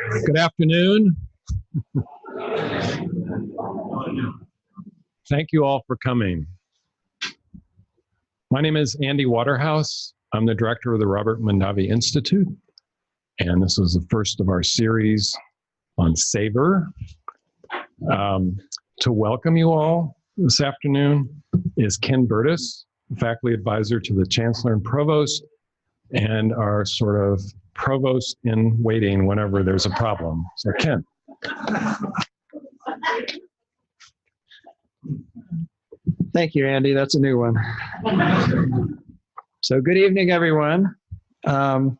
Good afternoon. Thank you all for coming. My name is Andy Waterhouse. I'm the director of the Robert Mondavi Institute, and this is the first of our series on Savor. To welcome you all this afternoon is Ken Burtis, faculty advisor to the Chancellor and Provost, and our sort of provost in waiting whenever there's a problem. So Ken. Thank you, Andy. That's a new one. So good evening, everyone. I'm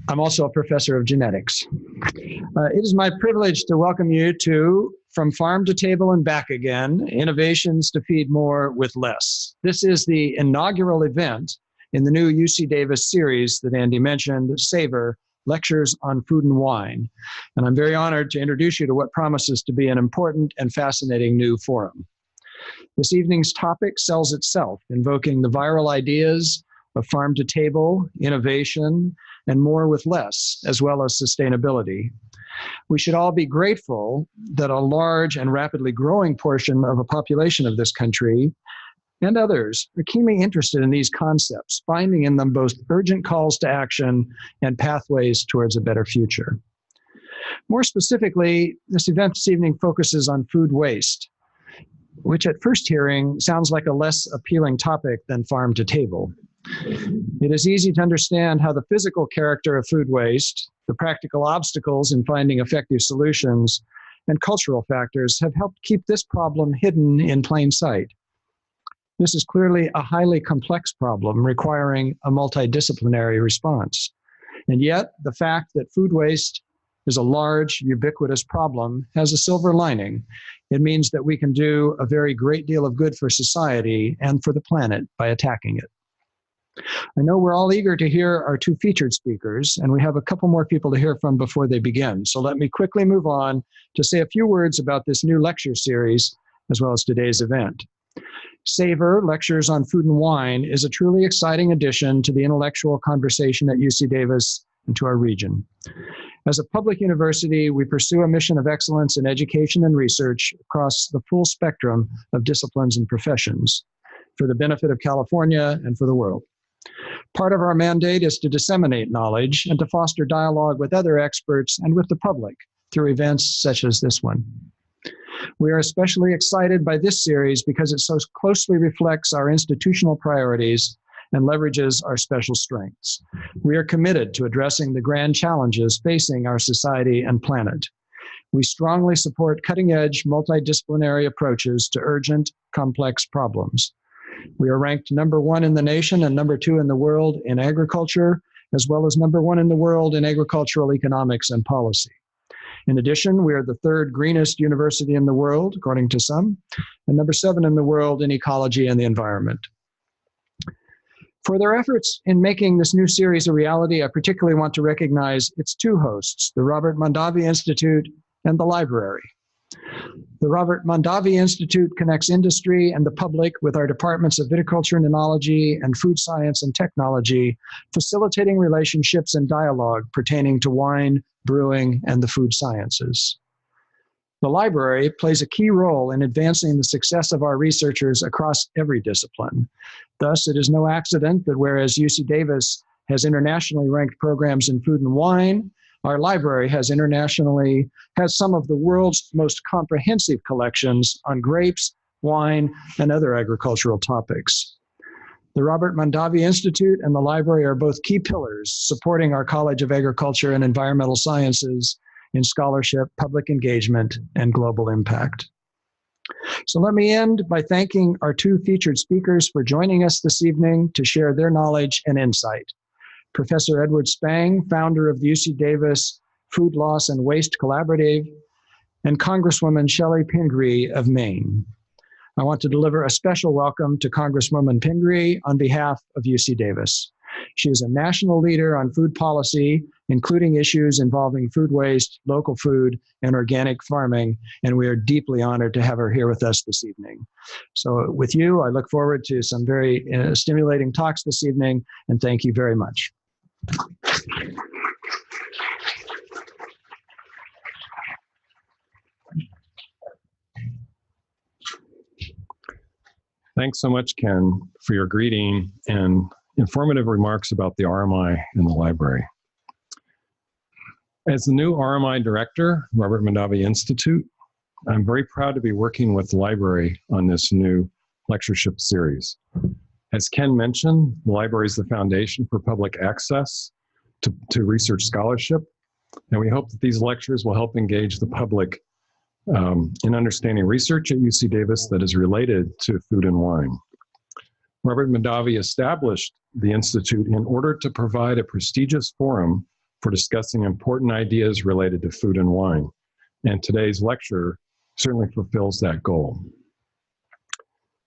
also a professor of genetics. It is my privilege to welcome you to From Farm to Table and Back Again, Innovations to Feed More with Less. This is the inaugural event in the new UC Davis series that Andy mentioned, Savor, Lectures on Food and Wine. And I'm very honored to introduce you to what promises to be an important and fascinating new forum. This evening's topic sells itself, invoking the viral ideas of farm to table, innovation, and more with less, as well as sustainability. We should all be grateful that a large and rapidly growing portion of a population of this country and others are keenly interested in these concepts, finding in them both urgent calls to action and pathways towards a better future. More specifically, this event this evening focuses on food waste, which at first hearing sounds like a less appealing topic than farm to table. It is easy to understand how the physical character of food waste, the practical obstacles in finding effective solutions, and cultural factors have helped keep this problem hidden in plain sight. This is clearly a highly complex problem requiring a multidisciplinary response. And yet, the fact that food waste is a large, ubiquitous problem has a silver lining. It means that we can do a very great deal of good for society and for the planet by attacking it. I know we're all eager to hear our two featured speakers, and we have a couple more people to hear from before they begin. So let me quickly move on to say a few words about this new lecture series, as well as today's event. Savor, Lectures on Food and Wine, is a truly exciting addition to the intellectual conversation at UC Davis and to our region. As a public university, we pursue a mission of excellence in education and research across the full spectrum of disciplines and professions for the benefit of California and for the world. Part of our mandate is to disseminate knowledge and to foster dialogue with other experts and with the public through events such as this one. We are especially excited by this series because it so closely reflects our institutional priorities and leverages our special strengths. We are committed to addressing the grand challenges facing our society and planet. We strongly support cutting-edge, multidisciplinary approaches to urgent, complex problems. We are ranked #1 in the nation and #2 in the world in agriculture, as well as #1 in the world in agricultural economics and policy. In addition, we are the 3rd greenest university in the world, according to some, and #7 in the world in ecology and the environment. For their efforts in making this new series a reality, I particularly want to recognize its two hosts, the Robert Mondavi Institute and the library. The Robert Mondavi Institute connects industry and the public with our departments of viticulture and enology and food science and technology, facilitating relationships and dialogue pertaining to wine, brewing, and the food sciences. The library plays a key role in advancing the success of our researchers across every discipline. Thus, it is no accident that whereas UC Davis has internationally ranked programs in food and wine, our library has some of the world's most comprehensive collections on grapes, wine, and other agricultural topics. The Robert Mondavi Institute and the library are both key pillars supporting our College of Agriculture and Environmental Sciences in scholarship, public engagement, and global impact. So let me end by thanking our two featured speakers for joining us this evening to share their knowledge and insight. Professor Edward Spang, founder of the UC Davis Food Loss and Waste Collaborative, and Congresswoman Shelley Pingree of Maine. I want to deliver a special welcome to Congresswoman Pingree on behalf of UC Davis. She is a national leader on food policy, including issues involving food waste, local food, and organic farming, and we are deeply honored to have her here with us this evening. So with you, I look forward to some very stimulating talks this evening, and thank you very much. Thanks so much, Ken, for your greeting and informative remarks about the RMI in the library. As the new RMI director, Robert Mondavi Institute, I'm very proud to be working with the library on this new lectureship series. As Ken mentioned, the library is the foundation for public access to research scholarship, and we hope that these lectures will help engage the public in understanding research at UC Davis that is related to food and wine. Robert Mondavi established the Institute in order to provide a prestigious forum for discussing important ideas related to food and wine, and today's lecture certainly fulfills that goal.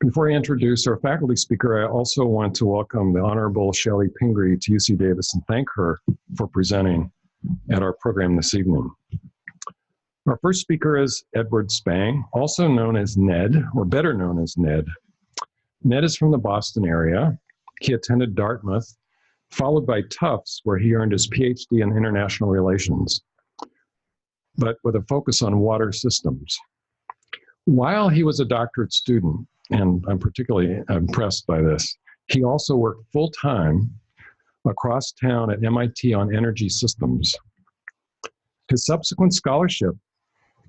Before I introduce our faculty speaker, I also want to welcome the Honorable Shelley Pingree to UC Davis and thank her for presenting at our program this evening. Our first speaker is Edward Spang, also known as Ned, or better known as Ned. Ned is from the Boston area. He attended Dartmouth, followed by Tufts, where he earned his PhD in international relations, but with a focus on water systems. While he was a doctorate student, and I'm particularly impressed by this, he also worked full-time across town at MIT on energy systems. His subsequent scholarship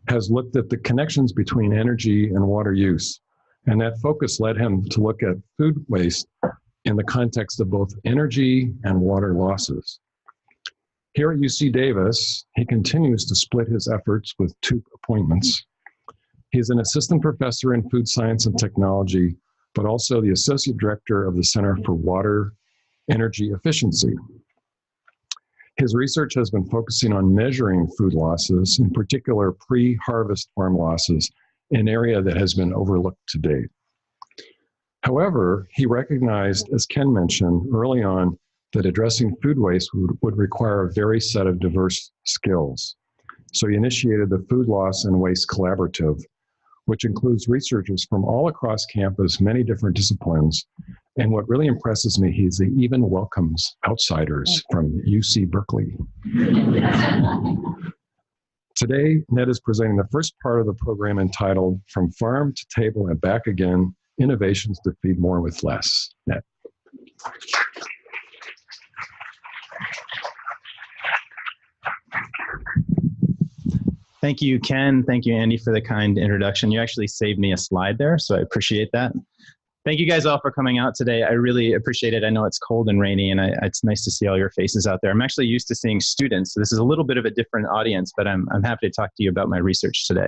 has looked at the connections between energy and water use, and that focus led him to look at food waste in the context of both energy and water losses. Here at UC Davis, he continues to split his efforts with 2 appointments. He's an assistant professor in food science and technology, but also the associate director of the Center for Water Energy Efficiency. His research has been focusing on measuring food losses, in particular pre-harvest farm losses, an area that has been overlooked to date. However, he recognized, as Ken mentioned early on, that addressing food waste would require a very set of diverse skills. So he initiated the Food Loss and Waste Collaborative, which includes researchers from all across campus, many different disciplines. And what really impresses me, he even welcomes outsiders from UC Berkeley. Today, Ned is presenting the first part of the program entitled From Farm to Table and Back Again, Innovations to Feed More with Less. Ned. Thank you, Ken. Thank you, Andy, for the kind introduction. You actually saved me a slide there, so I appreciate that. Thank you guys all for coming out today. I really appreciate it. I know it's cold and rainy, and it's nice to see all your faces out there. I'm actually used to seeing students, so this is a little bit of a different audience, but I'm happy to talk to you about my research today.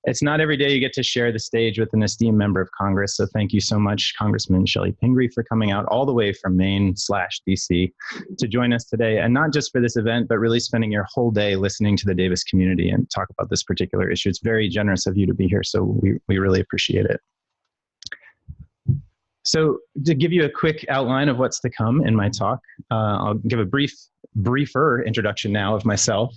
It's not every day you get to share the stage with an esteemed member of Congress, so thank you so much, Congressman Shelley Pingree, for coming out all the way from Maine/DC to join us today, and not just for this event, but really spending your whole day listening to the Davis community and talk about this particular issue. It's very generous of you to be here, so we really appreciate it. So to give you a quick outline of what's to come in my talk, I'll give a briefer introduction now of myself,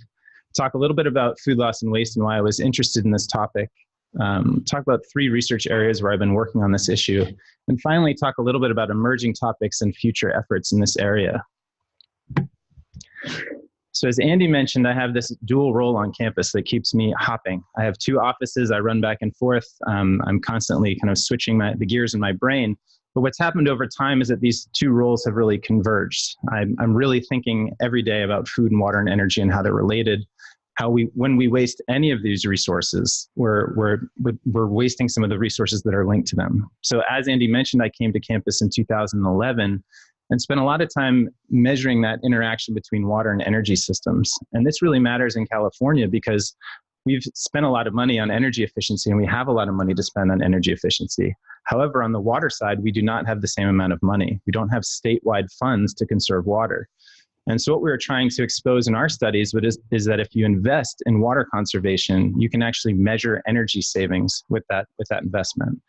talk a little bit about food loss and waste and why I was interested in this topic, talk about 3 research areas where I've been working on this issue, and finally talk a little bit about emerging topics and future efforts in this area. So as Andy mentioned, I have this dual role on campus that keeps me hopping. I have 2 offices, I run back and forth. I'm constantly kind of switching the gears in my brain. But what's happened over time is that these 2 roles have really converged. I'm really thinking every day about food and water and energy and how they're related. When we waste any of these resources, we're wasting some of the resources that are linked to them. So as Andy mentioned, I came to campus in 2011 and spent a lot of time measuring that interaction between water and energy systems. And this really matters in California because we've spent a lot of money on energy efficiency and we have a lot of money to spend on energy efficiency. However, on the water side, we do not have the same amount of money. We don't have statewide funds to conserve water. And so what we were trying to expose in our studies is that if you invest in water conservation, you can actually measure energy savings with that investment.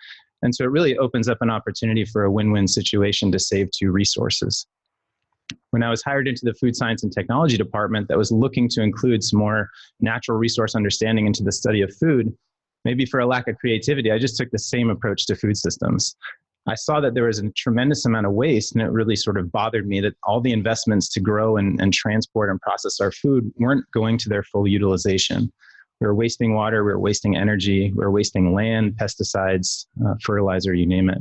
And so it really opens up an opportunity for a win-win situation to save 2 resources. When I was hired into the Food Science and Technology department that was looking to include some more natural resource understanding into the study of food, maybe for a lack of creativity, I just took the same approach to food systems. I saw that there was a tremendous amount of waste, and it really sort of bothered me that all the investments to grow and transport and process our food weren't going to their full utilization. We were wasting water, we were wasting energy, we were wasting land, pesticides, fertilizer, you name it.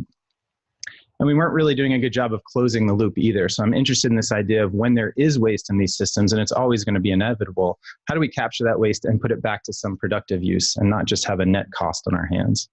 And we weren't really doing a good job of closing the loop either. So I'm interested in this idea of when there is waste in these systems, and it's always going to be inevitable, how do we capture that waste and put it back to some productive use and not just have a net cost on our hands?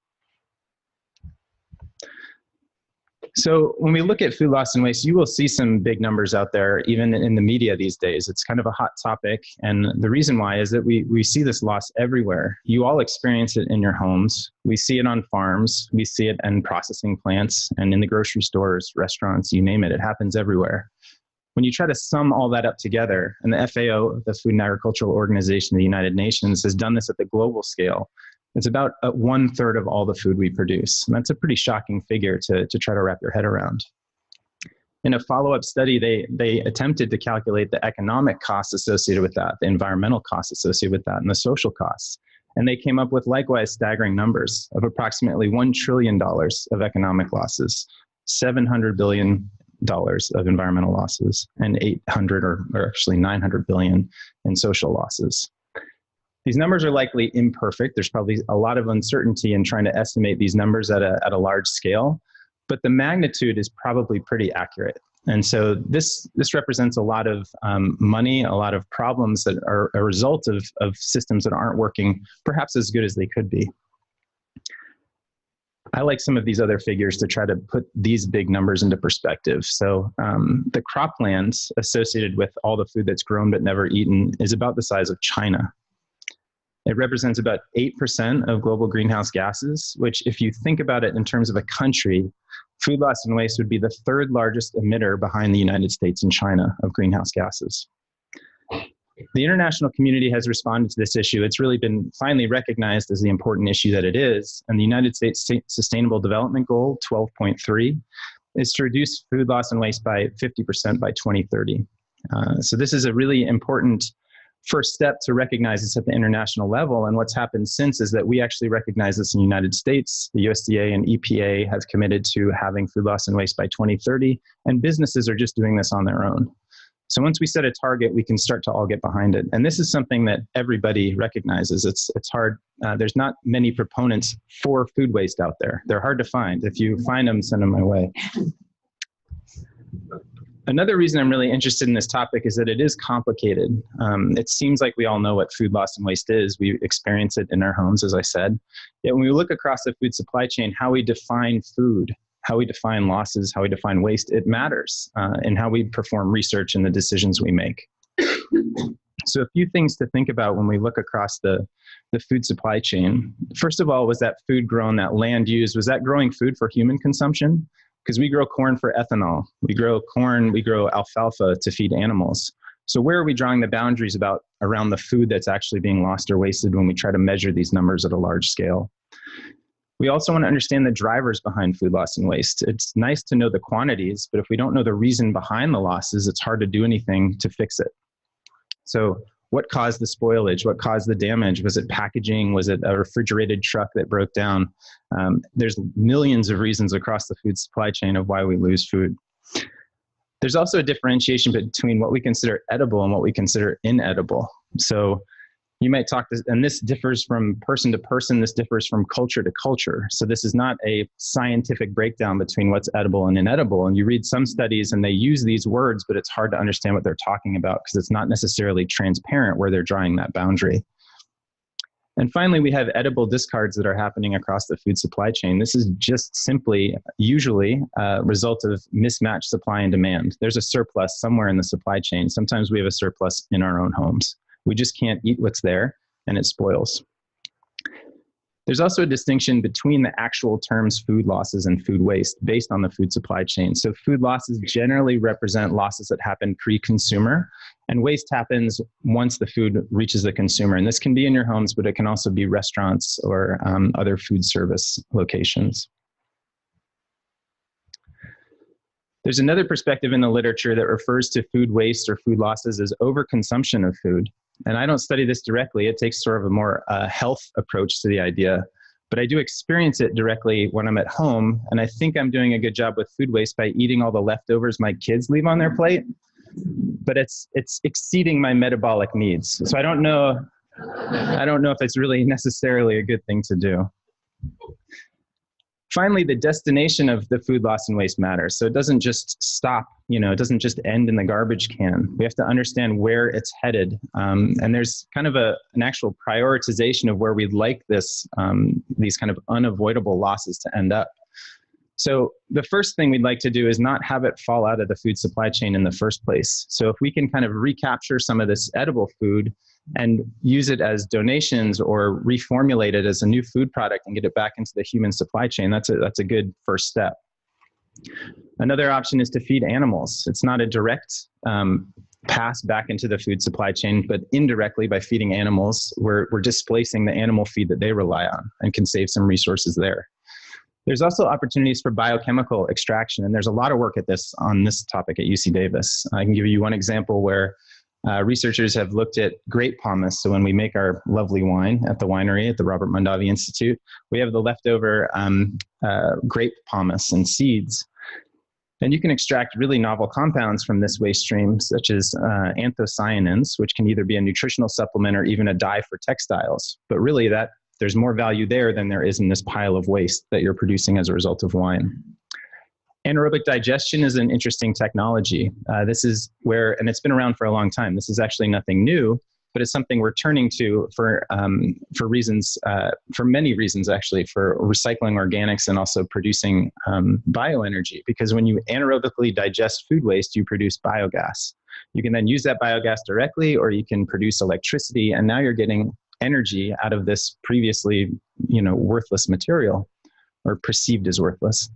So when we look at food loss and waste, you will see some big numbers out there, even in the media these days. It's kind of a hot topic. And the reason why is that we see this loss everywhere. You all experience it in your homes. We see it on farms. We see it in processing plants and in the grocery stores, restaurants, you name it. It happens everywhere. When you try to sum all that up together, and the FAO, the Food and Agricultural Organization of the United Nations, has done this at the global scale, it's about 1/3 of all the food we produce. And that's a pretty shocking figure to try to wrap your head around. In a follow-up study, they attempted to calculate the economic costs associated with that, the environmental costs associated with that, and the social costs. And they came up with likewise staggering numbers of approximately $1 trillion of economic losses, $700 billion of environmental losses, and 800 or actually 900 billion in social losses. These numbers are likely imperfect. There's probably a lot of uncertainty in trying to estimate these numbers at a large scale, but the magnitude is probably pretty accurate. And so this represents a lot of money, a lot of problems that are a result of systems that aren't working perhaps as good as they could be. I like some of these other figures to try to put these big numbers into perspective. So the croplands associated with all the food that's grown but never eaten is about the size of China. It represents about 8% of global greenhouse gases, which if you think about it in terms of a country, food loss and waste would be the 3rd largest emitter behind the United States and China of greenhouse gases. The international community has responded to this issue. It's really been finally recognized as the important issue that it is. And the United States Sustainable Development Goal 12.3 is to reduce food loss and waste by 50% by 2030. So this is a really important first step to recognize this at the international level. And what's happened since is that we actually recognize this in the United States. The USDA and EPA have committed to having food loss and waste by 2030, and businesses are just doing this on their own. So once we set a target, we can start to all get behind it. And this is something that everybody recognizes. It's hard. There's not many proponents for food waste out there. They're hard to find. If you find them, send them my way. Another reason I'm really interested in this topic is that it is complicated. It seems like we all know what food loss and waste is. We experience it in our homes, as I said. Yet when we look across the food supply chain, how we define food, how we define losses, how we define waste, it matters in how we perform research and the decisions we make. So a few things to think about when we look across the food supply chain. First of all, was that food grown, that land used, was that growing food for human consumption? Because we grow corn for ethanol. We grow corn, we grow alfalfa to feed animals. So where are we drawing the boundaries around the food that's actually being lost or wasted when we try to measure these numbers at a large scale? We also want to understand the drivers behind food loss and waste. It's nice to know the quantities, but if we don't know the reason behind the losses, it's hard to do anything to fix it. So what caused the spoilage? What caused the damage? Was it packaging? Was it a refrigerated truck that broke down? There's millions of reasons across the food supply chain of why we lose food. There's also a differentiation between what we consider edible and what we consider inedible. So you might talk to, and this differs from person to person, this differs from culture to culture. So this is not a scientific breakdown between what's edible and inedible. And you read some studies and they use these words, but it's hard to understand what they're talking about because it's not necessarily transparent where they're drawing that boundary. And finally, we have edible discards that are happening across the food supply chain. This is just simply, usually, a result of mismatched supply and demand. There's a surplus somewhere in the supply chain. Sometimes we have a surplus in our own homes. We just can't eat what's there, and it spoils. There's also a distinction between the actual terms food losses and food waste based on the food supply chain. So food losses generally represent losses that happen pre-consumer, and waste happens once the food reaches the consumer. And this can be in your homes, but it can also be restaurants or other food service locations. There's another perspective in the literature that refers to food waste or food losses as overconsumption of food. And I don't study this directly. It takes sort of a more health approach to the idea. But I do experience it directly when I'm at home. And I think I'm doing a good job with food waste by eating all the leftovers my kids leave on their plate. But it's exceeding my metabolic needs. So I don't know I don't know if it's really necessarily a good thing to do. Finally, the destination of the food loss and waste matters. So it doesn't just stop, it doesn't just end in the garbage can. We have to understand where it's headed. And there's kind of an actual prioritization of where we'd like these kind of unavoidable losses to end up. So the first thing we'd like to do is not have it fall out of the food supply chain in the first place. So if we can kind of recapture some of this edible food and use it as donations or reformulate it as a new food product and get it back into the human supply chain, that's a good first step. Another option is to feed animals. It's not a direct pass back into the food supply chain, but indirectly by feeding animals, we're displacing the animal feed that they rely on and can save some resources there. There's also opportunities for biochemical extraction, and there's a lot of work on this topic at UC Davis. I can give you one example where researchers have looked at grape pomace. So when we make our lovely wine at the winery at the Robert Mondavi Institute, we have the leftover grape pomace and seeds. And you can extract really novel compounds from this waste stream, such as anthocyanins, which can either be a nutritional supplement or even a dye for textiles. But really there's more value there than there is in this pile of waste that you're producing as a result of wine. Anaerobic digestion is an interesting technology. This is where, and it's been around for a long time. This is actually nothing new, but it's something we're turning to for many reasons actually, for recycling organics and also producing bioenergy. Because when you anaerobically digest food waste, you produce biogas. You can then use that biogas directly, or you can produce electricity, and now you're getting energy out of this previously, worthless material, or perceived as worthless.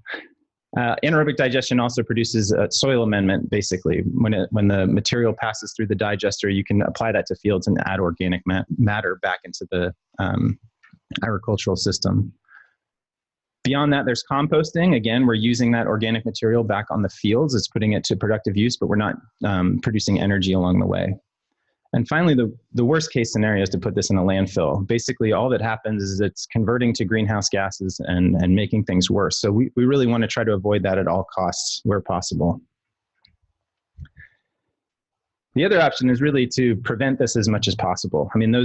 Anaerobic digestion also produces a soil amendment. Basically, when the material passes through the digester, you can apply that to fields and add organic matter back into the agricultural system. Beyond that, there's composting. Again, we're using that organic material back on the fields. It's putting it to productive use, but we're not producing energy along the way. And finally, the worst case scenario is to put this in a landfill. Basically, all that happens is it's converting to greenhouse gases and making things worse. So we really want to try to avoid that at all costs where possible. The other option is really to prevent this as much as possible. I mean,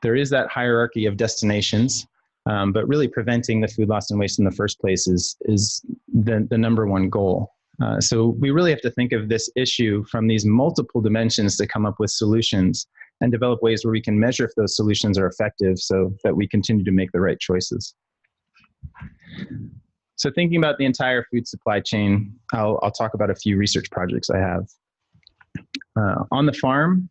there is that hierarchy of destinations, but really preventing the food loss and waste in the first place is the number one goal. So we really have to think of this issue from these multiple dimensions to come up with solutions and develop ways where we can measure if those solutions are effective so that we continue to make the right choices. So thinking about the entire food supply chain, I'll talk about a few research projects I have. On the farm,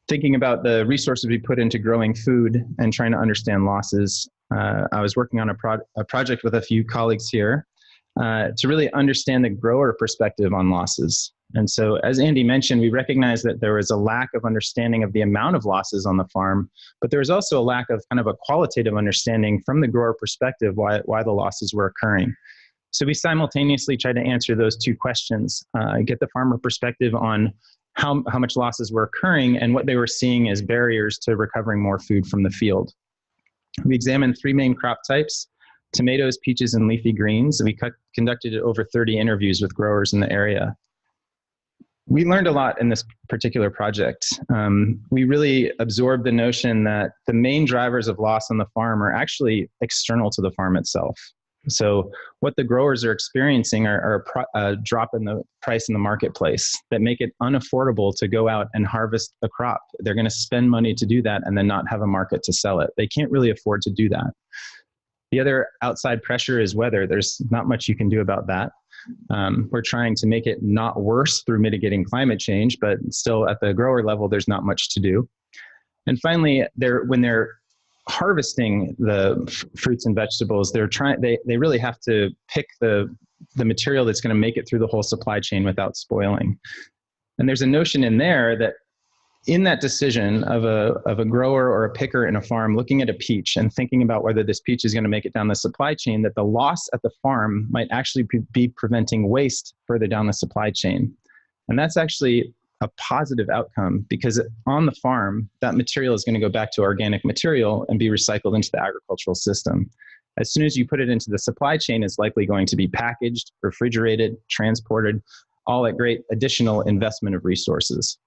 thinking about the resources we put into growing food and trying to understand losses, I was working on a project with a few colleagues here to really understand the grower perspective on losses. And so, as Andy mentioned, we recognized that there was a lack of understanding of the amount of losses on the farm, but there was also a lack of kind of a qualitative understanding from the grower perspective why the losses were occurring. So we simultaneously tried to answer those two questions, get the farmer perspective on how much losses were occurring and what they were seeing as barriers to recovering more food from the field. We examined three main crop types: tomatoes, peaches, and leafy greens. We conducted over 30 interviews with growers in the area. We learned a lot in this particular project. We really absorbed the notion that the main drivers of loss on the farm are actually external to the farm itself. So what the growers are experiencing are a drop in the price in the marketplace that make it unaffordable to go out and harvest a crop. They're going to spend money to do that and then not have a market to sell it. They can't really afford to do that. The other outside pressure is weather. There's not much you can do about that. We're trying to make it not worse through mitigating climate change, but still at the grower level, there's not much to do. And finally, when they're harvesting the fruits and vegetables, they really have to pick the material that's going to make it through the whole supply chain without spoiling. And there's a notion in there that in that decision of a grower or a picker in a farm looking at a peach and thinking about whether this peach is going to make it down the supply chain, that the loss at the farm might actually be preventing waste further down the supply chain. And that's actually a positive outcome, because on the farm, that material is going to go back to organic material and be recycled into the agricultural system. As soon as you put it into the supply chain, it's likely going to be packaged, refrigerated, transported, all at great additional investment of resources.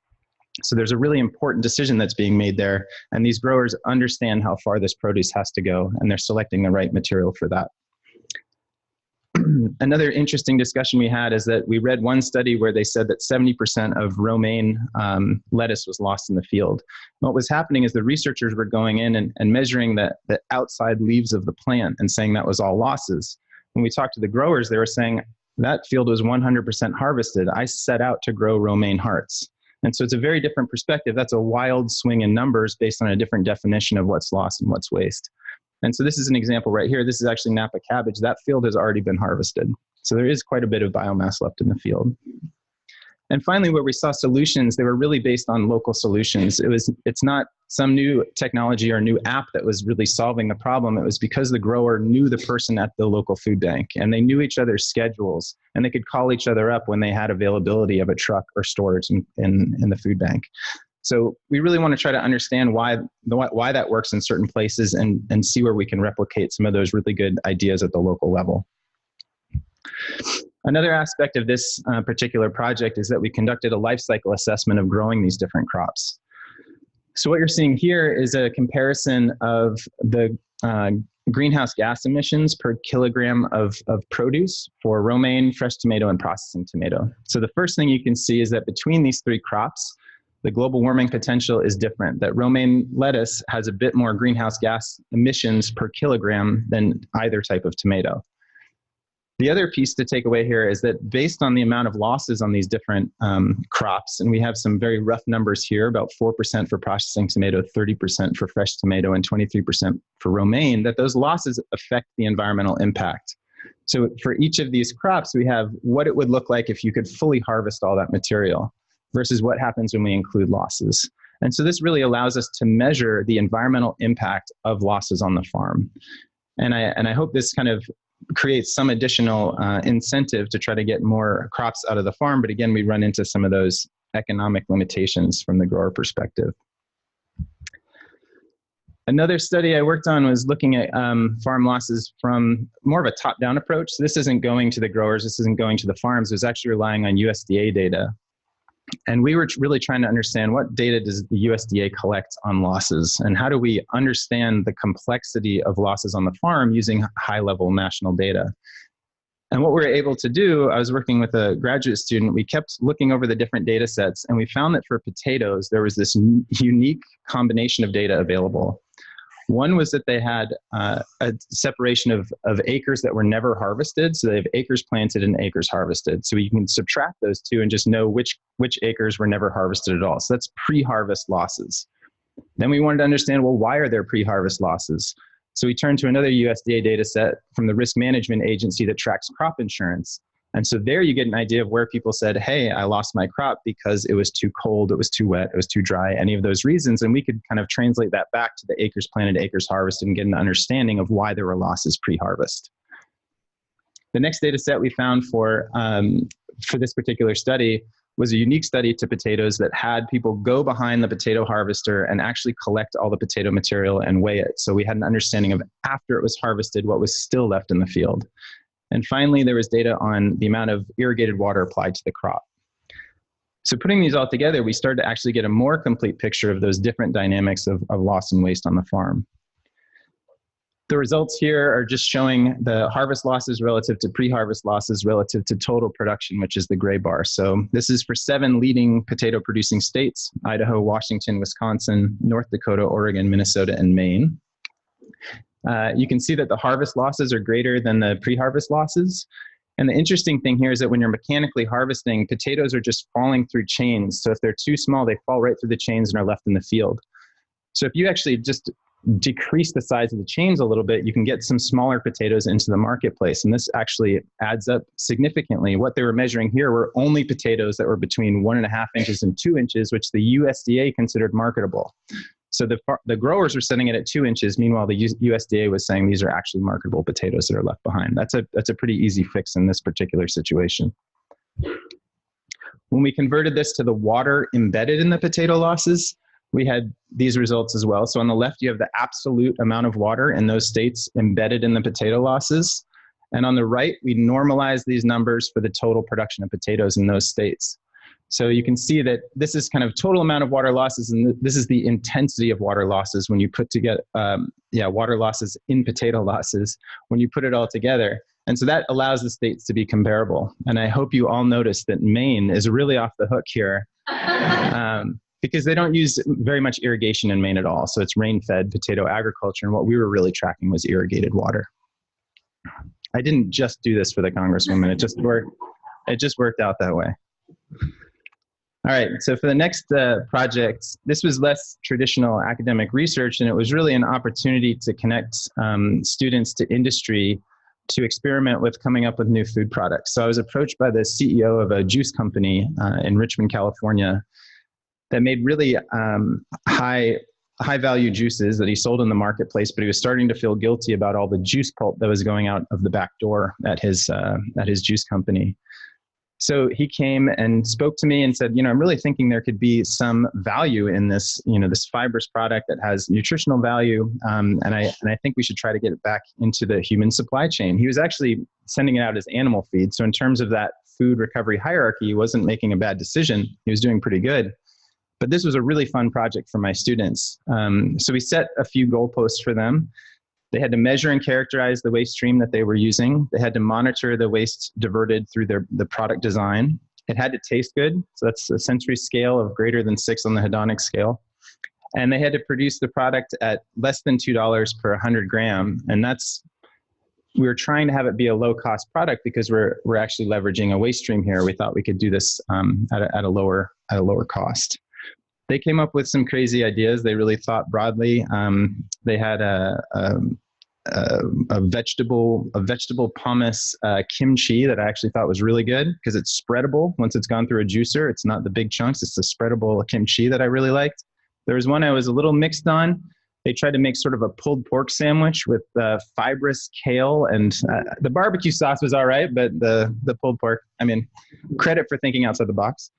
So there's a really important decision that's being made there, and these growers understand how far this produce has to go, and they're selecting the right material for that. Another interesting discussion we had is that we read one study where they said that 70% of romaine lettuce was lost in the field. What was happening is the researchers were going in and measuring the outside leaves of the plant and saying that was all losses. When we talked to the growers, they were saying that field was 100% harvested. I set out to grow romaine hearts. And so it's a very different perspective. That's a wild swing in numbers based on a different definition of what's lost and what's waste. And so this is an example right here. This is actually Napa cabbage. That field has already been harvested. So there is quite a bit of biomass left in the field. And finally, where we saw solutions, they were really based on local solutions. It's not some new technology or new app that was really solving the problem. It was because the grower knew the person at the local food bank, and they knew each other's schedules, and they could call each other up when they had availability of a truck or storage in the food bank. So we really want to try to understand why that works in certain places and see where we can replicate some of those really good ideas at the local level. Another aspect of this particular project is that we conducted a life cycle assessment of growing these different crops. So what you're seeing here is a comparison of the greenhouse gas emissions per kilogram of produce for romaine, fresh tomato, and processing tomato. So the first thing you can see is that between these three crops, the global warming potential is different, that romaine lettuce has a bit more greenhouse gas emissions per kilogram than either type of tomato. The other piece to take away here is that based on the amount of losses on these different crops, and we have some very rough numbers here, about 4% for processing tomato, 30% for fresh tomato, and 23% for romaine, that those losses affect the environmental impact. So for each of these crops, we have what it would look like if you could fully harvest all that material versus what happens when we include losses. And so this really allows us to measure the environmental impact of losses on the farm. And I hope this kind of creates some additional incentive to try to get more crops out of the farm. But again, we run into some of those economic limitations from the grower perspective. Another study I worked on was looking at farm losses from more of a top-down approach. So this isn't going to the growers, this isn't going to the farms, it was actually relying on USDA data. And we were really trying to understand what data does the USDA collect on losses, and how do we understand the complexity of losses on the farm using high-level national data. And what we were able to do, I was working with a graduate student, we kept looking over the different data sets, and we found that for potatoes, there was this unique combination of data available. One was that they had a separation of acres that were never harvested. So they have acres planted and acres harvested. So you can subtract those two and just know which acres were never harvested at all. So that's pre-harvest losses. Then we wanted to understand, well, why are there pre-harvest losses? So we turned to another USDA data set from the risk management agency that tracks crop insurance. And so there you get an idea of where people said, hey, I lost my crop because it was too cold, it was too wet, it was too dry, any of those reasons. And we could kind of translate that back to the acres planted, acres harvested, and get an understanding of why there were losses pre-harvest. The next data set we found for this particular study was a unique study to potatoes that had people go behind the potato harvester and actually collect all the potato material and weigh it. So we had an understanding of after it was harvested, what was still left in the field. And finally, there was data on the amount of irrigated water applied to the crop. So putting these all together, we started to actually get a more complete picture of those different dynamics of loss and waste on the farm. The results here are just showing the harvest losses relative to pre-harvest losses relative to total production, which is the gray bar. So this is for 7 leading potato producing states: Idaho, Washington, Wisconsin, North Dakota, Oregon, Minnesota, and Maine. You can see that the harvest losses are greater than the pre-harvest losses. And the interesting thing here is that when you're mechanically harvesting, potatoes are just falling through chains. So if they're too small, they fall right through the chains and are left in the field. So if you actually just decrease the size of the chains a little bit, you can get some smaller potatoes into the marketplace. And this actually adds up significantly. What they were measuring here were only potatoes that were between 1.5 inches and 2 inches, which the USDA considered marketable. So the growers were setting it at 2 inches. Meanwhile, the USDA was saying these are actually marketable potatoes that are left behind. That's a pretty easy fix in this particular situation. When we converted this to the water embedded in the potato losses, we had these results as well. So on the left, you have the absolute amount of water in those states embedded in the potato losses. And on the right, we normalize these numbers for the total production of potatoes in those states. So you can see that this is kind of total amount of water losses, and this is the intensity of water losses when you put together, water losses in potato losses, when you put it all together. And so that allows the states to be comparable. And I hope you all notice that Maine is really off the hook here because they don't use very much irrigation in Maine at all. So it's rain-fed potato agriculture, and what we were really tracking was irrigated water. I didn't just do this for the Congresswoman. It just worked out that way. All right, so for the next project, this was less traditional academic research, and it was really an opportunity to connect students to industry to experiment with coming up with new food products. So I was approached by the CEO of a juice company in Richmond, California, that made really high value juices that he sold in the marketplace, but he was starting to feel guilty about all the juice pulp that was going out of the back door at his juice company. So he came and spoke to me and said, I'm really thinking there could be some value in this, this fibrous product that has nutritional value. And I think we should try to get it back into the human supply chain. He was actually sending it out as animal feed. So in terms of that food recovery hierarchy, he wasn't making a bad decision. He was doing pretty good. But this was a really fun project for my students. So we set a few goalposts for them. They had to measure and characterize the waste stream that they were using. They had to monitor the waste diverted through the product design. It had to taste good. So that's a sensory scale of greater than 6 on the hedonic scale. And they had to produce the product at less than $2 per 100 gram. And we were trying to have it be a low cost product because we're actually leveraging a waste stream here. We thought we could do this at a lower cost. They came up with some crazy ideas. They really thought broadly. They had a vegetable pomace kimchi that I actually thought was really good because it's spreadable. Once it's gone through a juicer, it's not the big chunks. It's the spreadable kimchi that I really liked. There was one I was a little mixed on. They tried to make sort of a pulled pork sandwich with fibrous kale, and the barbecue sauce was all right, but the pulled pork, credit for thinking outside the box.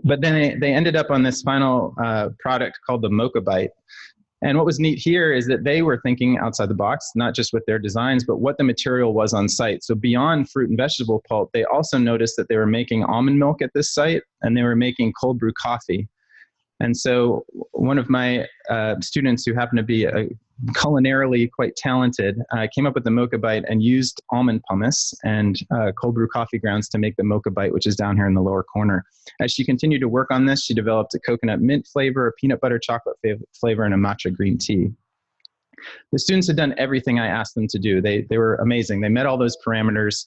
But then they ended up on this final product called the Mocha Bite. And what was neat here is that they were thinking outside the box, not just with their designs, but what the material was on site. So beyond fruit and vegetable pulp, they also noticed that they were making almond milk at this site, and they were making cold brew coffee. And so one of my students, who happened to be culinarily quite talented, came up with the Mocha Bite and used almond pumice and cold brew coffee grounds to make the Mocha Bite, which is down here in the lower corner. As she continued to work on this, she developed a coconut mint flavor, a peanut butter chocolate flavor, and a matcha green tea. The students had done everything I asked them to do. They were amazing. They met all those parameters.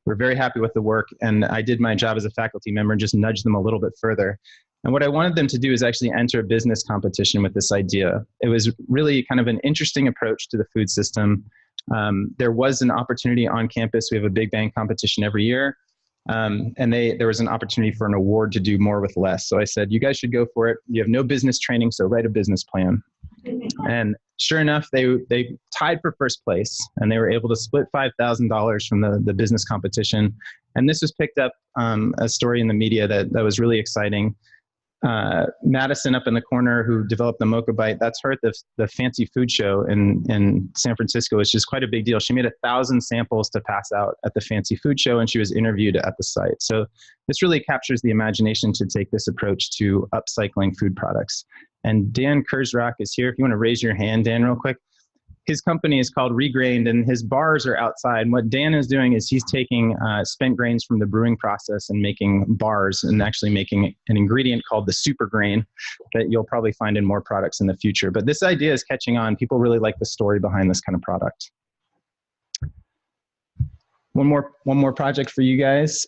We're very happy with the work, and I did my job as a faculty member and just nudged them a little bit further. And what I wanted them to do is actually enter a business competition with this idea. It was really kind of an interesting approach to the food system. There was an opportunity on campus. We have a Big Bang competition every year. And there was an opportunity for an award to do more with less. So I said, you guys should go for it. You have no business training, so write a business plan. And sure enough, they tied for first place, and they were able to split $5,000 from the business competition. And this was picked up a story in the media that was really exciting. Madison up in the corner, who developed the Mocha Bite, that's her at the fancy food show in San Francisco, which is quite a big deal. She made 1,000 samples to pass out at the fancy food show, and she was interviewed at the site. So this really captures the imagination to take this approach to upcycling food products. And Dan Kurzrock is here. If you want to raise your hand, Dan, real quick. His company is called Regrained, and his bars are outside. And what Dan is doing is he's taking spent grains from the brewing process and making bars, and actually making an ingredient called the super grain that you'll probably find in more products in the future. But this idea is catching on. People really like the story behind this kind of product. One more project for you guys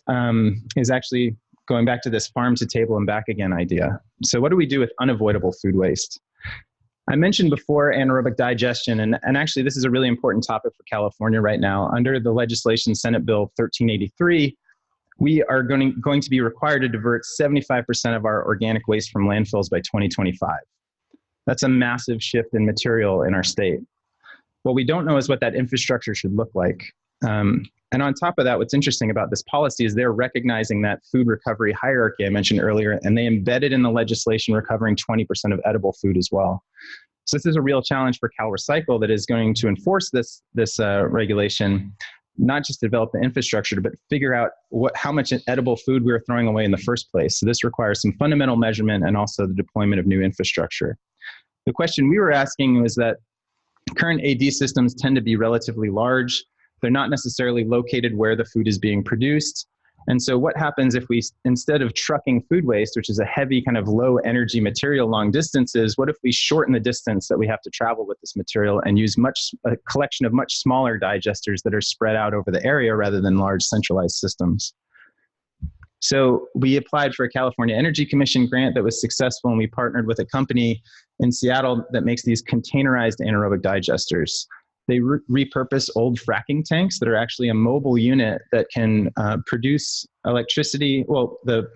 is actually going back to this farm to table and back again idea. So what do we do with unavoidable food waste? I mentioned before anaerobic digestion, and actually this is a really important topic for California right now. Under the legislation, Senate Bill 1383, we are going to be required to divert 75% of our organic waste from landfills by 2025. That's a massive shift in material in our state. What we don't know is what that infrastructure should look like. And on top of that, what's interesting about this policy is they're recognizing that food recovery hierarchy I mentioned earlier, and they embedded in the legislation recovering 20% of edible food as well. So this is a real challenge for Cal Recycle that is going to enforce this regulation. not just to develop the infrastructure, but figure out how much edible food we were throwing away in the first place. So this requires some fundamental measurement and also the deployment of new infrastructure. The question we were asking was that current AD systems tend to be relatively large. They're not necessarily located where the food is being produced. And so what happens if we, instead of trucking food waste, which is a heavy kind of low energy material long distances, what if we shorten the distance that we have to travel with this material and use a collection of much smaller digesters that are spread out over the area rather than large centralized systems? So we applied for a California Energy Commission grant that was successful, and we partnered with a company in Seattle that makes these containerized anaerobic digesters. They repurpose old fracking tanks that are actually a mobile unit that can produce electricity. Well, the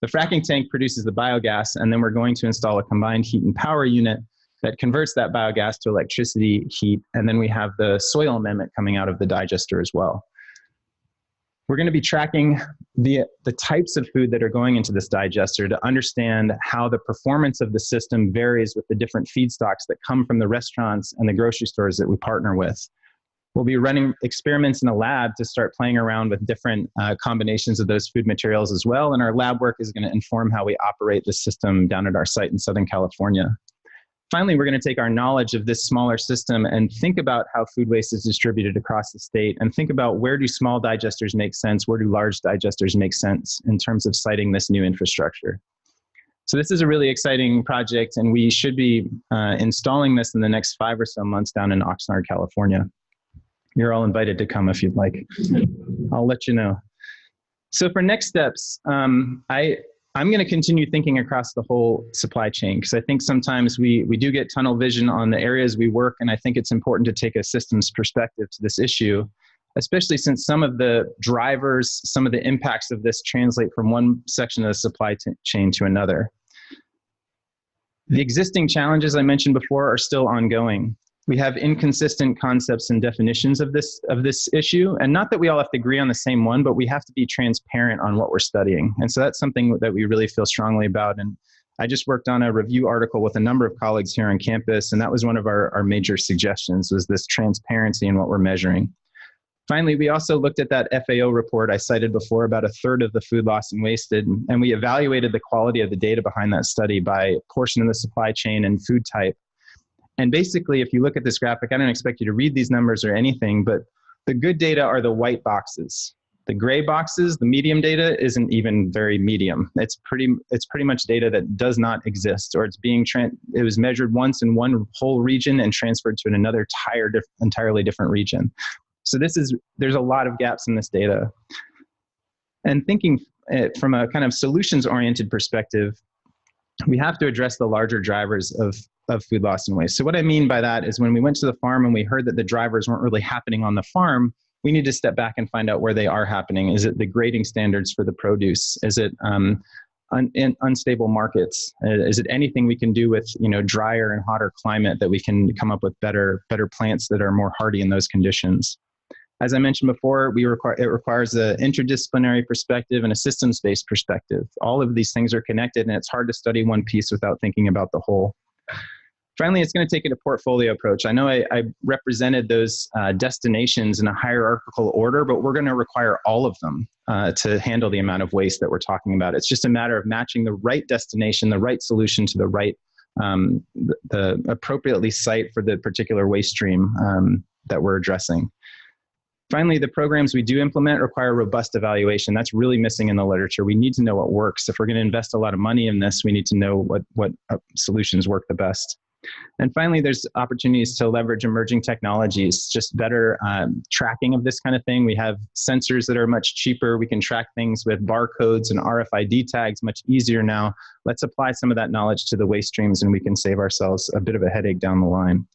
fracking tank produces the biogas, and then we're going to install a combined heat and power unit that converts that biogas to electricity, heat, and then we have the soil amendment coming out of the digester as well. We're going to be tracking the types of food that are going into this digester to understand how the performance of the system varies with the different feedstocks that come from the restaurants and the grocery stores that we partner with. We'll be running experiments in a lab to start playing around with different combinations of those food materials as well, and our lab work is going to inform how we operate the system down at our site in Southern California. Finally, we're going to take our knowledge of this smaller system and think about how food waste is distributed across the state, and think about where do small digesters make sense, where do large digesters make sense in terms of siting this new infrastructure. So this is a really exciting project, and we should be installing this in the next 5 or so months down in Oxnard, California. You're all invited to come if you'd like. I'll let you know. So for next steps, I'm going to continue thinking across the whole supply chain, because I think sometimes we do get tunnel vision on the areas we work, and I think it's important to take a systems perspective to this issue, especially since some of the drivers, some of the impacts of this translate from one section of the supply chain to another. The existing challenges I mentioned before are still ongoing. We have inconsistent concepts and definitions of this issue, and not that we all have to agree on the same one, but we have to be transparent on what we're studying. And so that's something that we really feel strongly about. And I just worked on a review article with a number of colleagues here on campus, and that was one of our major suggestions, was this transparency in what we're measuring. Finally, we also looked at that FAO report I cited before, about 1/3 of the food lost and wasted, and we evaluated the quality of the data behind that study by portion of the supply chain and food type. And basically, if you look at this graphic, I don't expect you to read these numbers or anything, but the good data are the white boxes. The gray boxes, the medium data, isn't even very medium. It's pretty much data that does not exist, or it was measured once in one whole region and transferred to another entirely different region. So there's a lot of gaps in this data. And thinking from a kind of solutions-oriented perspective, we have to address the larger drivers of food loss and waste. So what I mean by that is when we went to the farm and we heard that the drivers weren't really happening on the farm, we need to step back and find out where they are happening. Is it the grading standards for the produce? Is it unstable markets? Is it anything we can do with drier and hotter climate that we can come up with better plants that are more hardy in those conditions? As I mentioned before, it requires an interdisciplinary perspective and a systems-based perspective. All of these things are connected, and it's hard to study one piece without thinking about the whole. Finally, it's going to take it a portfolio approach. I know I represented those destinations in a hierarchical order, but we're going to require all of them to handle the amount of waste that we're talking about. It's just a matter of matching the right destination, the right solution to the right, the appropriately site for the particular waste stream that we're addressing. Finally, the programs we do implement require robust evaluation. That's really missing in the literature. We need to know what works. If we're going to invest a lot of money in this, we need to know what solutions work the best. And finally, there's opportunities to leverage emerging technologies, just better tracking of this kind of thing. We have sensors that are much cheaper. We can track things with barcodes and RFID tags much easier now. Let's apply some of that knowledge to the waste streams, and we can save ourselves a bit of a headache down the line.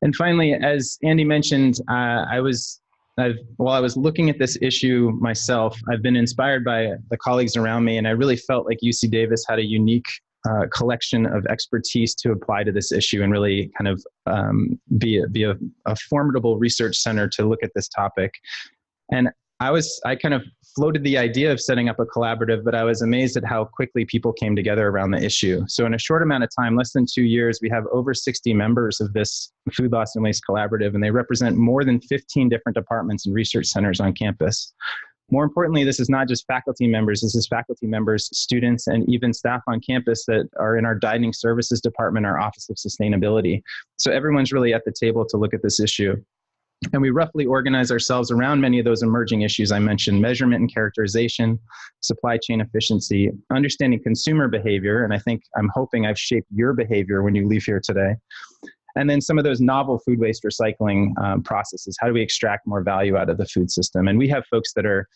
And finally, as Andy mentioned, while I was looking at this issue myself, I've been inspired by the colleagues around me, and I really felt like UC Davis had a unique collection of expertise to apply to this issue and really kind of be a formidable research center to look at this topic. And I kind of floated the idea of setting up a collaborative, but I was amazed at how quickly people came together around the issue. So in a short amount of time, less than 2 years, we have over 60 members of this food loss and waste collaborative, and they represent more than 15 different departments and research centers on campus. More importantly, this is not just faculty members, this is faculty members, students, and even staff on campus that are in our dining services department, our Office of Sustainability. So everyone's really at the table to look at this issue. And we roughly organize ourselves around many of those emerging issues I mentioned: measurement and characterization, supply chain efficiency, understanding consumer behavior, and I'm hoping I've shaped your behavior when you leave here today. And then some of those novel food waste recycling processes. How do we extract more value out of the food system? And we have folks that are,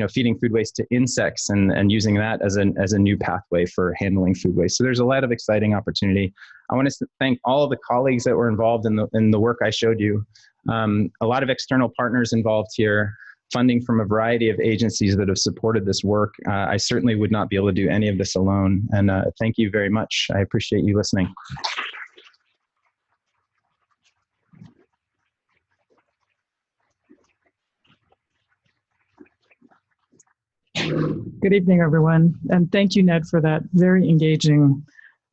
feeding food waste to insects and using that as a new pathway for handling food waste. So there's a lot of exciting opportunity. I want to thank all of the colleagues that were involved in the work I showed you. A lot of external partners involved here, funding from a variety of agencies that have supported this work. I certainly would not be able to do any of this alone. And thank you very much. I appreciate you listening. Good evening, everyone. And thank you, Ned, for that very engaging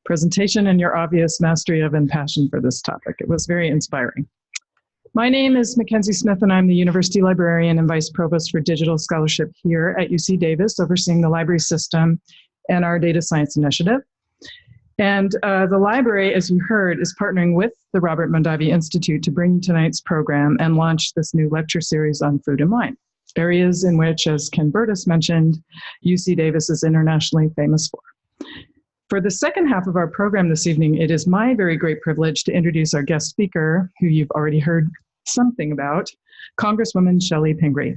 presentation and your obvious mastery of and passion for this topic. It was very inspiring. My name is Mackenzie Smith, and I'm the University Librarian and Vice Provost for Digital Scholarship here at UC Davis, overseeing the library system and our data science initiative. And the library, as you heard, is partnering with the Robert Mondavi Institute to bring tonight's program and launch this new lecture series on food and wine, areas in which, as Ken Burtis mentioned, UC Davis is internationally famous for. For the second half of our program this evening, it is my very great privilege to introduce our guest speaker, who you've already heard something about, Congresswoman Shelley Pingree.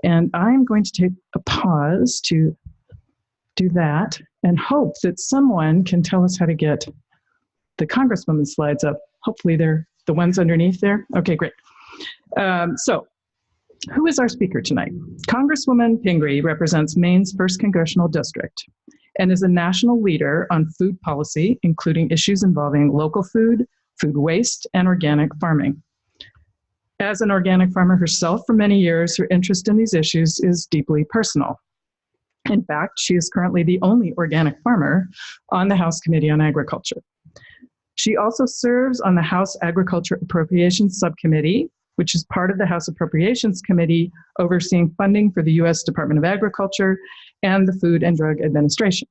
And I'm going to take a pause to do that and hope that someone can tell us how to get the Congresswoman slides up. Hopefully they're the ones underneath there. Okay, great. So who is our speaker tonight? Congresswoman Pingree represents Maine's 1st Congressional District and is a national leader on food policy, including issues involving local food, food waste, and organic farming. As an organic farmer herself for many years, her interest in these issues is deeply personal. In fact, she is currently the only organic farmer on the House Committee on Agriculture. She also serves on the House Agriculture Appropriations Subcommittee, which is part of the House Appropriations Committee overseeing funding for the U.S. Department of Agriculture and the Food and Drug Administration.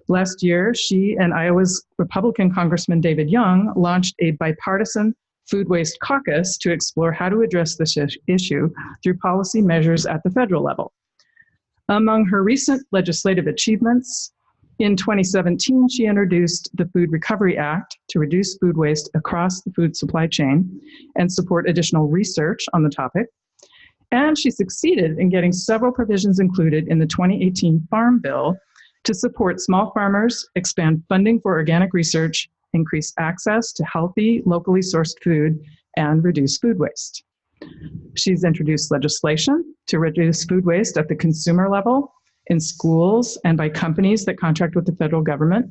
Last year, she and Iowa's Republican Congressman David Young launched a bipartisan food waste caucus to explore how to address this issue through policy measures at the federal level. Among her recent legislative achievements, in 2017, she introduced the Food Recovery Act to reduce food waste across the food supply chain and support additional research on the topic. And she succeeded in getting several provisions included in the 2018 Farm Bill to support small farmers, expand funding for organic research, increase access to healthy, locally sourced food, and reduce food waste. She's introduced legislation to reduce food waste at the consumer level, in schools, and by companies that contract with the federal government.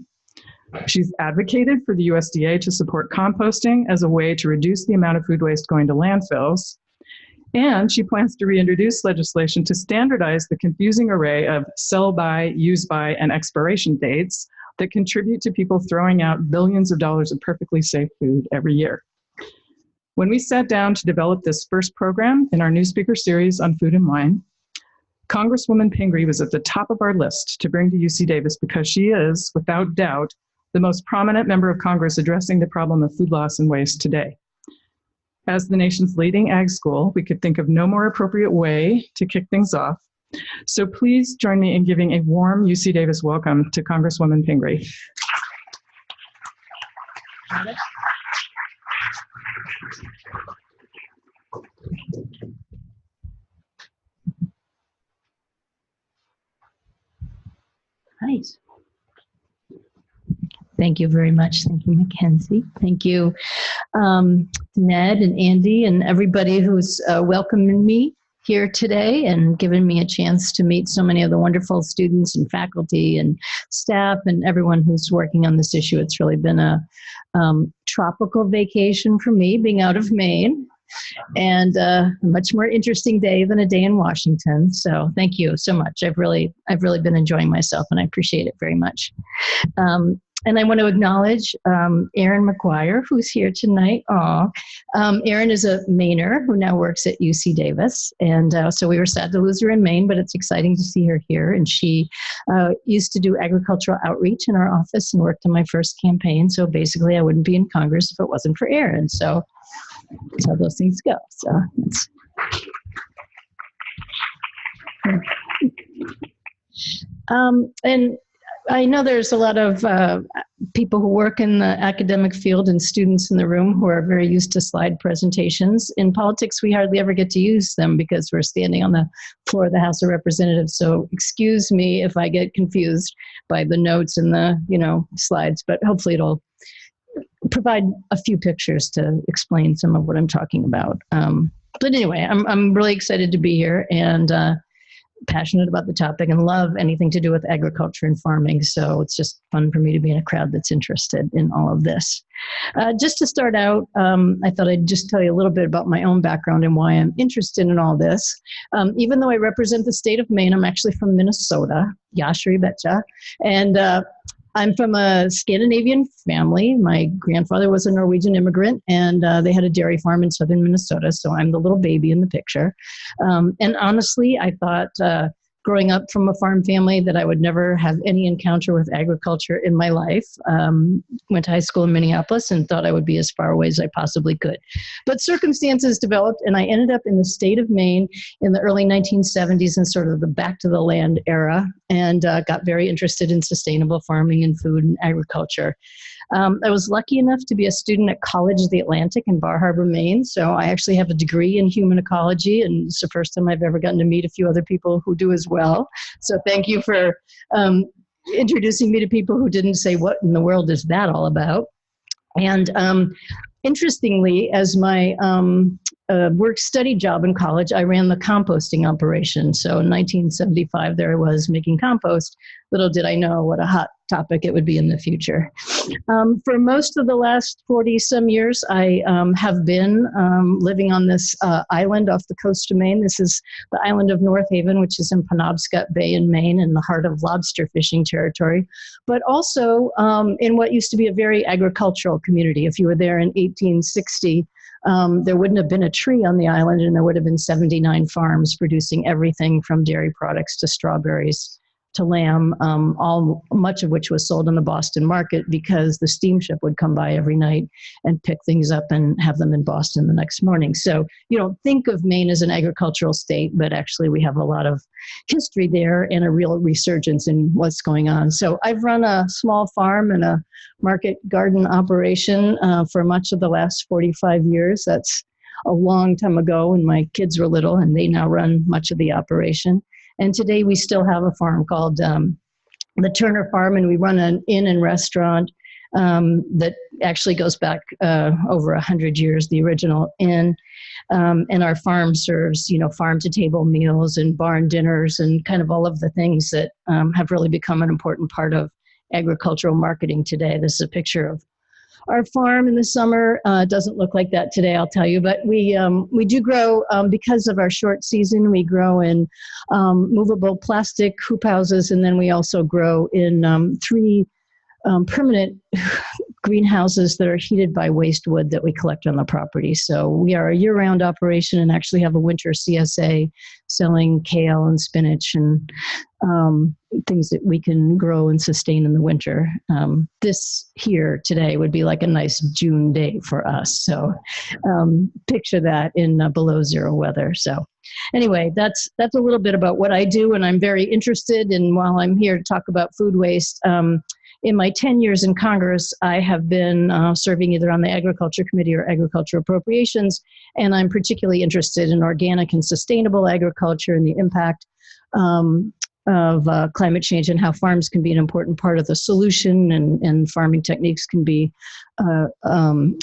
She's advocated for the USDA to support composting as a way to reduce the amount of food waste going to landfills. And she plans to reintroduce legislation to standardize the confusing array of sell by, use by, and expiration dates that contribute to people throwing out billions of dollars of perfectly safe food every year. When we sat down to develop this first program in our new speaker series on food and wine, Congresswoman Pingree was at the top of our list to bring to UC Davis because she is, without doubt, the most prominent member of Congress addressing the problem of food loss and waste today. As the nation's leading ag school, we could think of no more appropriate way to kick things off. So please join me in giving a warm UC Davis welcome to Congresswoman Pingree. Nice. Thank you very much. Thank you, Mackenzie. Thank you, Ned and Andy and everybody who's welcoming me here today and given me a chance to meet so many of the wonderful students and faculty and staff and everyone who's working on this issue. It's really been a tropical vacation for me, being out of Maine. and a much more interesting day than a day in Washington. So thank you so much. I've really been enjoying myself, and I appreciate it very much. And I want to acknowledge Erin McGuire, who's here tonight. Erin is a Mainer who now works at UC Davis. And so we were sad to lose her in Maine, but it's exciting to see her here. And she used to do agricultural outreach in our office and worked on my first campaign. So basically, I wouldn't be in Congress if it wasn't for Erin. So that's how those things go. So it's... and I know there's a lot of people who work in the academic field and students in the room who are very used to slide presentations. In politics, we hardly ever get to use them because we're standing on the floor of the House of Representatives. So excuse me if I get confused by the notes and the slides, but hopefully it'll provide a few pictures to explain some of what I'm talking about. But anyway, I'm really excited to be here and passionate about the topic and love anything to do with agriculture and farming. So it's just fun for me to be in a crowd that's interested in all of this. Just to start out, I thought I'd just tell you a little bit about my own background and why I'm interested in all this. Even though I represent the state of Maine, I'm actually from Minnesota, Yashri Betcha. And I'm from a Scandinavian family. My grandfather was a Norwegian immigrant, and they had a dairy farm in southern Minnesota, so I'm the little baby in the picture. And honestly, I thought growing up from a farm family that I would never have any encounter with agriculture in my life. Went to high school in Minneapolis and thought I would be as far away as I possibly could. But circumstances developed, and I ended up in the state of Maine in the early 1970s in sort of the back to the land era, and got very interested in sustainable farming and food and agriculture. I was lucky enough to be a student at College of the Atlantic in Bar Harbor, Maine. So I actually have a degree in human ecology, and it's the first time I've ever gotten to meet a few other people who do as well. So thank you for introducing me to people who didn't say, what in the world is that all about? And interestingly, as my work-study job in college, I ran the composting operation. So in 1975, there I was making compost. Little did I know what a hot topic it would be in the future. For most of the last 40-some years, I have been living on this island off the coast of Maine. This is the island of North Haven, which is in Penobscot Bay in Maine, in the heart of lobster fishing territory, but also in what used to be a very agricultural community. If you were there in 1860, there wouldn't have been a tree on the island, and there would have been 79 farms producing everything from dairy products to strawberries to lamb, much of which was sold in the Boston market because the steamship would come by every night and pick things up and have them in Boston the next morning. So you don't think of Maine as an agricultural state, but actually we have a lot of history there and a real resurgence in what's going on. So I've run a small farm and a market garden operation for much of the last 45 years. That's a long time ago when my kids were little, and they now run much of the operation. And today we still have a farm called the Turner Farm, and we run an inn and restaurant that actually goes back over 100 years, the original inn. And our farm serves, farm-to-table meals and barn dinners and kind of all of the things that have really become an important part of agricultural marketing today. This is a picture of our farm in the summer. Doesn't look like that today, I'll tell you, but we do grow, because of our short season, we grow in movable plastic hoop houses, and then we also grow in 3 permanent greenhouses that are heated by waste wood that we collect on the property. So we are a year-round operation and actually have a winter CSA selling kale and spinach and things that we can grow and sustain in the winter. This here today would be like a nice June day for us. So picture that in below zero weather. So anyway, that's a little bit about what I do, and I'm very interested in, while I'm here to talk about food waste, in my 10 years in Congress, I have been serving either on the Agriculture Committee or Agriculture Appropriations, and I'm particularly interested in organic and sustainable agriculture and the impact of climate change and how farms can be an important part of the solution, and farming techniques can be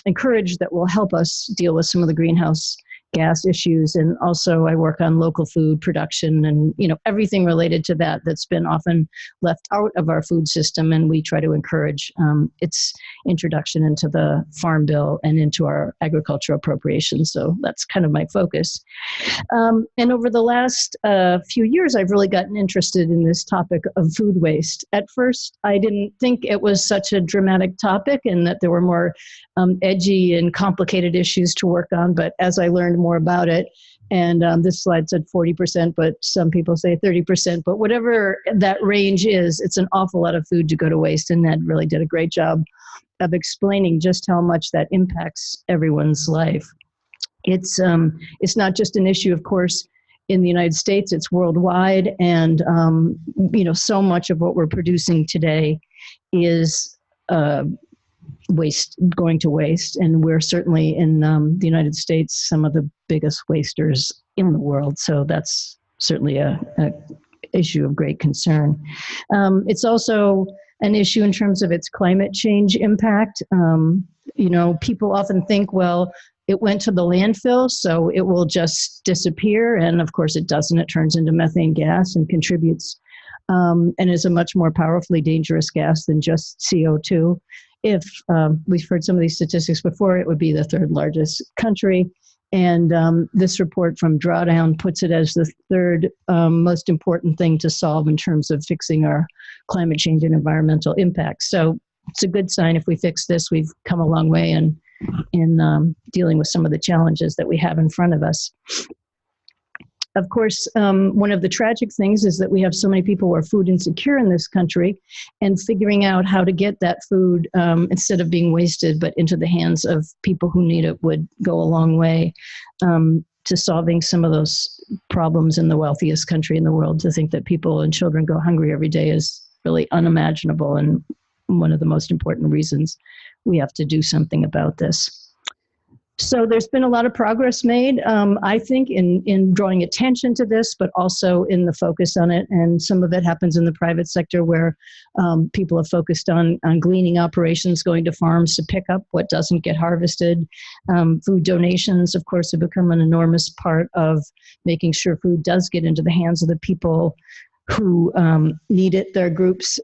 encouraged that will help us deal with some of the greenhouse gas issues. And also I work on local food production and, everything related to that that's been often left out of our food system. And we try to encourage its introduction into the Farm Bill and into our agricultural appropriations. So that's kind of my focus. And over the last few years, I've really gotten interested in this topic of food waste. At first, I didn't think it was such a dramatic topic and that there were more edgy and complicated issues to work on. But as I learned more about it, and this slide said 40%, but some people say 30%, but whatever that range is, it's an awful lot of food to go to waste. And Ned really did a great job of explaining just how much that impacts everyone's life. It's not just an issue, of course, in the United States, it's worldwide. And, so much of what we're producing today is waste, going to waste. And we're certainly in the United States, some of the biggest wasters in the world. So that's certainly a issue of great concern. It's also an issue in terms of its climate change impact. People often think, well, it went to the landfill, so it will just disappear. And of course it doesn't. It turns into methane gas and contributes and is a much more powerfully dangerous gas than just CO2. If we've heard some of these statistics before, it would be the third largest country. And this report from Drawdown puts it as the third most important thing to solve in terms of fixing our climate change and environmental impacts. So it's a good sign. If we fix this, we've come a long way in dealing with some of the challenges that we have in front of us. Of course, one of the tragic things is that we have so many people who are food insecure in this country, and figuring out how to get that food instead of being wasted, but into the hands of people who need it would go a long way to solving some of those problems in the wealthiest country in the world. To think that people and children go hungry every day is really unimaginable, and one of the most important reasons we have to do something about this. So there's been a lot of progress made, I think, in drawing attention to this, but also in the focus on it. And some of it happens in the private sector where people have focused on gleaning operations, going to farms to pick up what doesn't get harvested. Food donations, of course, have become an enormous part of making sure food does get into the hands of the people who need it. There are groups.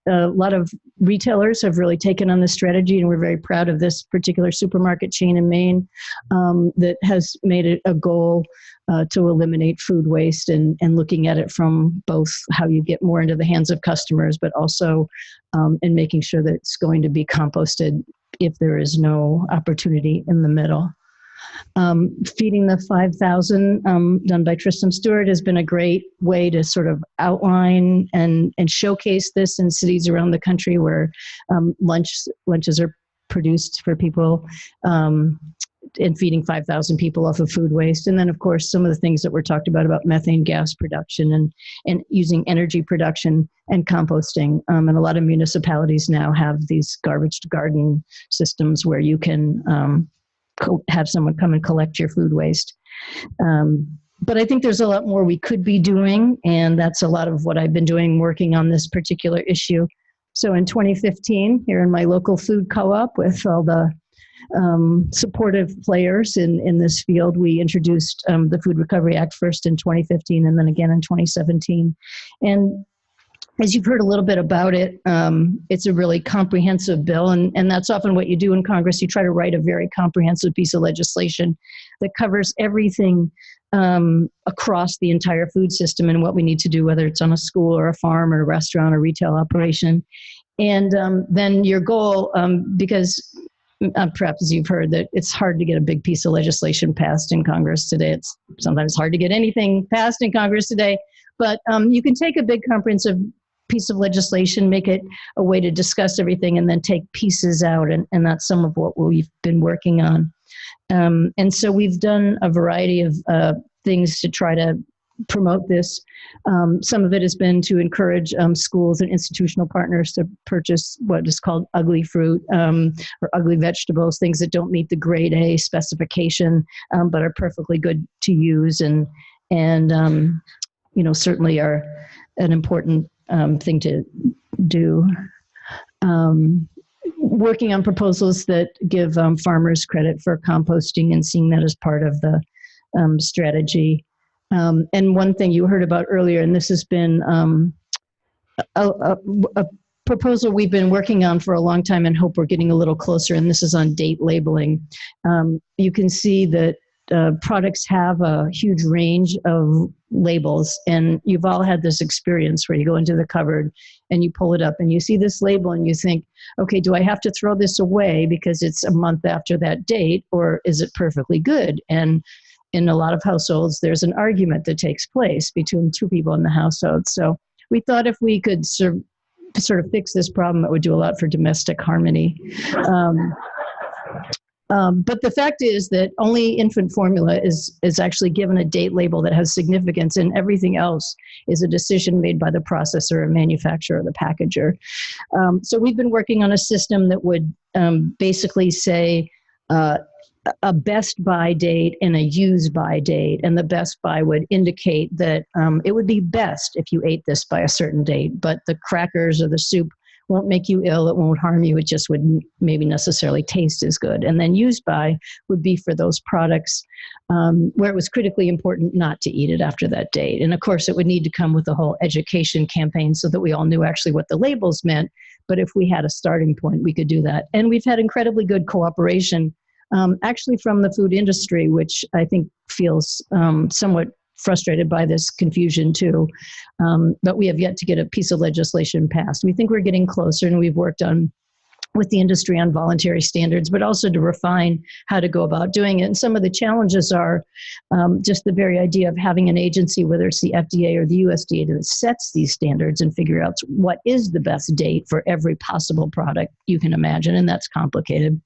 A lot of retailers have really taken on this strategy, and we're very proud of this particular supermarket chain in Maine that has made it a goal to eliminate food waste and looking at it from both how you get more into the hands of customers, but also in making sure that it's going to be composted if there is no opportunity in the middle. Feeding the 5,000 done by Tristram Stewart has been a great way to sort of outline and showcase this in cities around the country where lunches are produced for people, and feeding 5,000 people off of food waste. And then, of course, some of the things that were talked about methane gas production and using energy production and composting. And a lot of municipalities now have these garbage to garden systems where you can have someone come and collect your food waste. But I think there's a lot more we could be doing, and that's a lot of what I've been doing working on this particular issue. So in 2015, here in my local food co-op with all the supportive players in this field, we introduced the Food Recovery Act first in 2015 and then again in 2017. And as you've heard a little bit about it, it's a really comprehensive bill, and that's often what you do in Congress. You try to write a very comprehensive piece of legislation that covers everything across the entire food system and what we need to do, whether it's on a school or a farm or a restaurant or retail operation. And then your goal, because perhaps as you've heard, that it's hard to get a big piece of legislation passed in Congress today. It's sometimes hard to get anything passed in Congress today, but you can take a big comprehensive piece of legislation, make it a way to discuss everything, and then take pieces out. And that's some of what we've been working on. And so we've done a variety of things to try to promote this. Some of it has been to encourage schools and institutional partners to purchase what is called ugly fruit or ugly vegetables, things that don't meet the grade A specification, but are perfectly good to use and certainly are an important thing to do. working on proposals that give farmers credit for composting and seeing that as part of the strategy. And one thing you heard about earlier, and this has been a proposal we've been working on for a long time and hope we're getting a little closer, and this is on date labeling. You can see that products have a huge range of labels, and you've all had this experience where you go into the cupboard and you pull it up and you see this label and you think, okay, do I have to throw this away because it's a month after that date, or is it perfectly good? And in a lot of households, there's an argument that takes place between two people in the household. So we thought if we could sort of fix this problem, it would do a lot for domestic harmony. But the fact is that only infant formula is actually given a date label that has significance, and everything else is a decision made by the processor or manufacturer or the packager. So we've been working on a system that would basically say a best by date and a use by date, and the best by would indicate that it would be best if you ate this by a certain date, but the crackers or the soup won't make you ill, it won't harm you, it just wouldn't maybe necessarily taste as good. And then used by would be for those products where it was critically important not to eat it after that date. And of course, it would need to come with a whole education campaign so that we all knew actually what the labels meant. But if we had a starting point, we could do that. And we've had incredibly good cooperation actually from the food industry, which I think feels somewhat frustrated by this confusion too. But we have yet to get a piece of legislation passed. We think we're getting closer, and we've worked on with the industry on voluntary standards, but also to refine how to go about doing it. And some of the challenges are just the very idea of having an agency, whether it's the FDA or the USDA, that sets these standards and figure out what is the best date for every possible product you can imagine, and that's complicated.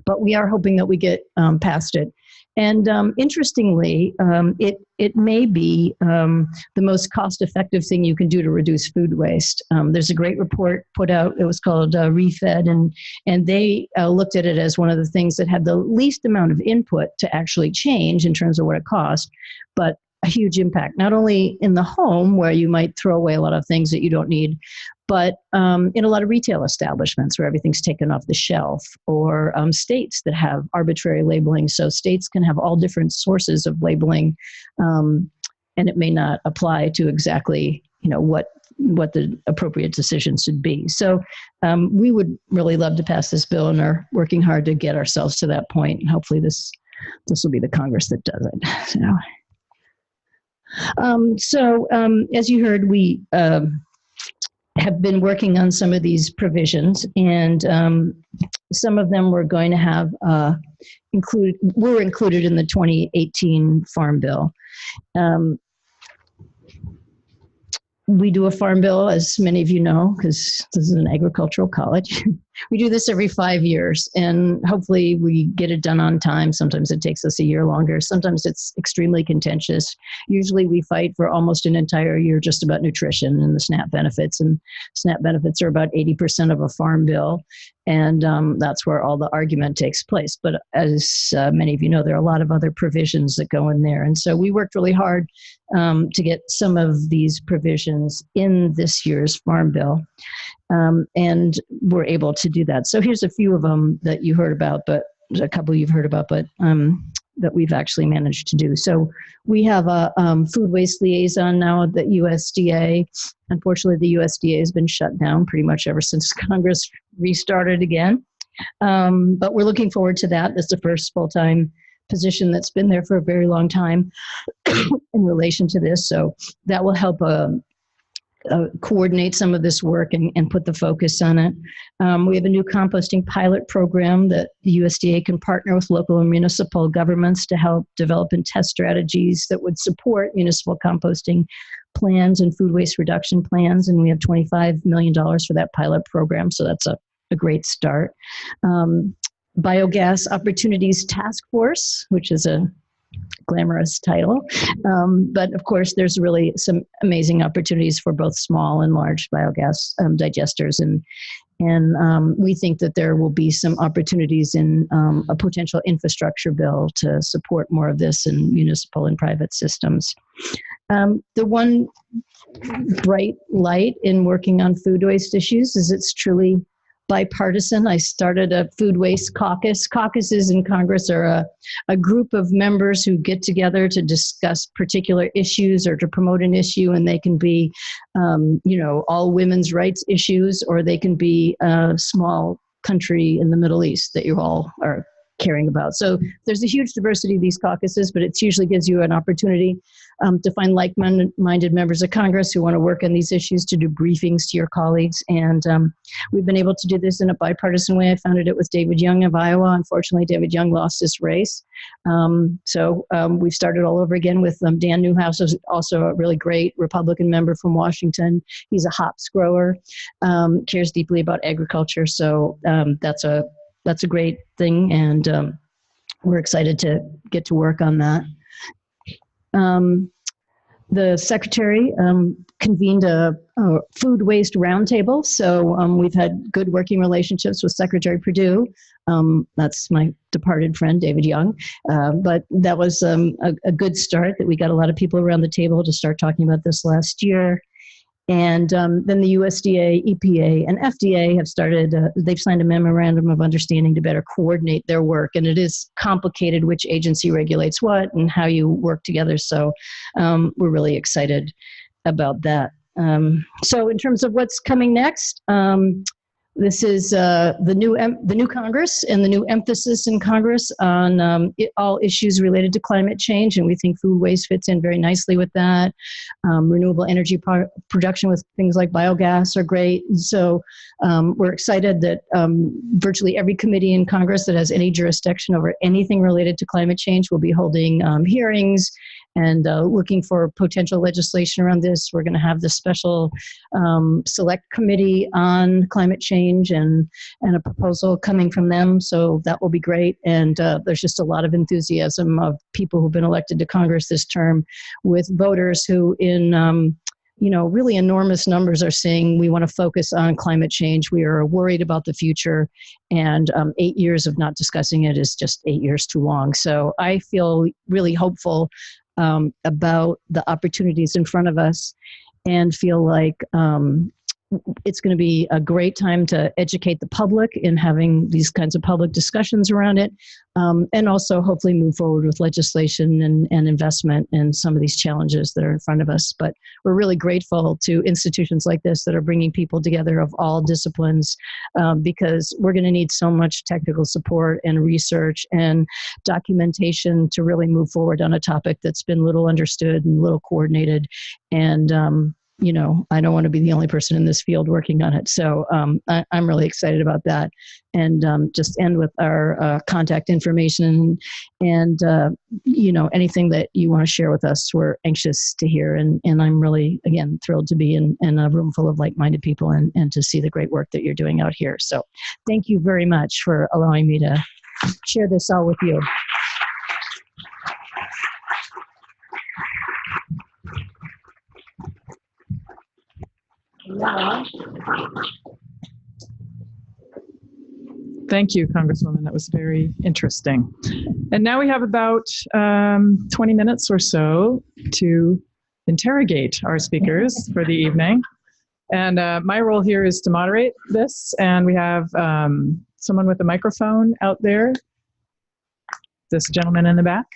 But we are hoping that we get past it. And interestingly, it may be the most cost-effective thing you can do to reduce food waste. There's a great report put out. It was called Refed, and they looked at it as one of the things that had the least amount of input to actually change in terms of what it cost, but a huge impact, not only in the home where you might throw away a lot of things that you don't need, but in a lot of retail establishments where everything's taken off the shelf, or states that have arbitrary labeling. So states can have all different sources of labeling, and it may not apply to exactly what the appropriate decision should be. So we would really love to pass this bill and are working hard to get ourselves to that point. And hopefully this will be the Congress that does it. So as you heard, we have been working on some of these provisions, and some of them we're going to have were included in the 2018 Farm Bill. We do a farm bill, as many of you know, because this is an agricultural college. We do this every 5 years, and hopefully we get it done on time. Sometimes it takes us a year longer. Sometimes it's extremely contentious. Usually we fight for almost an entire year just about nutrition and the SNAP benefits, and SNAP benefits are about 80% of a farm bill, and that's where all the argument takes place. But as many of you know, there are a lot of other provisions that go in there, and so we worked really hard to get some of these provisions in this year's Farm Bill, and we're able to do that. So here's a few of them that you heard about, but a couple you've heard about, but that we've actually managed to do. So we have a food waste liaison now at the USDA. Unfortunately, the USDA has been shut down pretty much ever since Congress restarted again. But we're looking forward to that. That's the first full-time position that's been there for a very long time in relation to this. So that will help coordinate some of this work and put the focus on it. We have a new composting pilot program that the USDA can partner with local and municipal governments to help develop and test strategies that would support municipal composting plans and food waste reduction plans. And we have $25 million for that pilot program. So that's a great start. Biogas Opportunities Task Force, which is a glamorous title. But of course, there's really some amazing opportunities for both small and large biogas digesters. And we think that there will be some opportunities in a potential infrastructure bill to support more of this in municipal and private systems. The one bright light in working on food waste issues is it's truly bipartisan. I started a food waste caucus. Caucuses in Congress are a group of members who get together to discuss particular issues or to promote an issue, and they can be, all women's rights issues, or they can be a small country in the Middle East that you all are caring about. So there's a huge diversity of these caucuses, but it usually gives you an opportunity to find like-minded members of Congress who want to work on these issues, to do briefings to your colleagues. And we've been able to do this in a bipartisan way. I founded it with David Young of Iowa. Unfortunately, David Young lost his race. So we've started all over again with Dan Newhouse, who's also a really great Republican member from Washington. He's a hops grower, cares deeply about agriculture. So that's a great thing, and we're excited to get to work on that. The secretary convened a food waste roundtable, so we've had good working relationships with Secretary Perdue. That's my departed friend, David Young. But that was a good start, that we got a lot of people around the table to start talking about this last year. And then the USDA, EPA, and FDA have started, they've signed a memorandum of understanding to better coordinate their work. And it is complicated which agency regulates what and how you work together. So we're really excited about that. So in terms of what's coming next, this is the new Congress and the new emphasis in Congress on all issues related to climate change, and we think food waste fits in very nicely with that. Renewable energy production with things like biogas are great. And so we're excited that virtually every committee in Congress that has any jurisdiction over anything related to climate change will be holding hearings and looking for potential legislation around this. We're going to have the special select committee on climate change and a proposal coming from them. So that will be great. And there's just a lot of enthusiasm of people who've been elected to Congress this term, with voters who in really enormous numbers are saying we want to focus on climate change. We are worried about the future, and 8 years of not discussing it is just 8 years too long. So I feel really hopeful about the opportunities in front of us, and feel like it's going to be a great time to educate the public in having these kinds of public discussions around it, and also hopefully move forward with legislation and investment in some of these challenges that are in front of us. But we're really grateful to institutions like this that are bringing people together of all disciplines, because we're going to need so much technical support and research and documentation to really move forward on a topic that's been little understood and little coordinated. And I don't want to be the only person in this field working on it. So I'm really excited about that. And just end with our contact information, and anything that you want to share with us, we're anxious to hear. And I'm really, again, thrilled to be in a room full of like-minded people and to see the great work that you're doing out here. So thank you very much for allowing me to share this all with you. Thank you, Congresswoman. That was very interesting. And now we have about 20 minutes or so to interrogate our speakers for the evening. And my role here is to moderate this. And we have someone with a microphone out there, this gentleman in the back.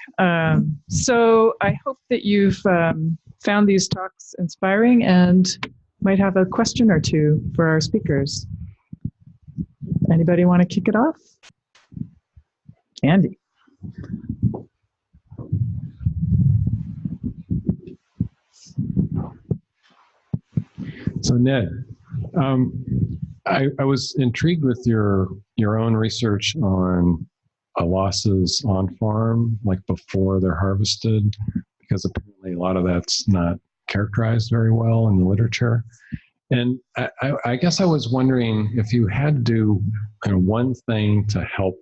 So I hope that you've found these talks inspiring and might have a question or two for our speakers. Anybody want to kick it off? Andy. So Ned, I was intrigued with your own research on losses on farm, like before they're harvested, because apparently a lot of that's not characterized very well in the literature. And I guess I was wondering if you had to do one thing to help.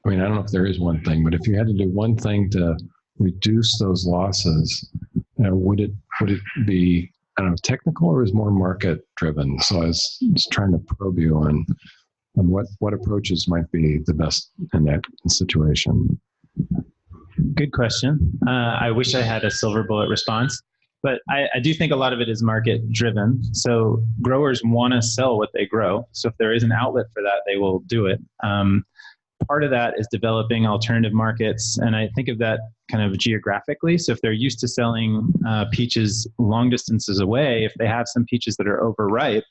I mean, I don't know if there is one thing, but if you had to do one thing to reduce those losses, would it be, I don't know, technical, or is more market driven? So I was just trying to probe you on what approaches might be the best in that situation. Good question. I wish I had a silver bullet response. But I do think a lot of it is market driven. So growers want to sell what they grow. So if there is an outlet for that, they will do it. Part of that is developing alternative markets. And I think of that kind of geographically. So if they're used to selling peaches long distances away, if they have some peaches that are overripe,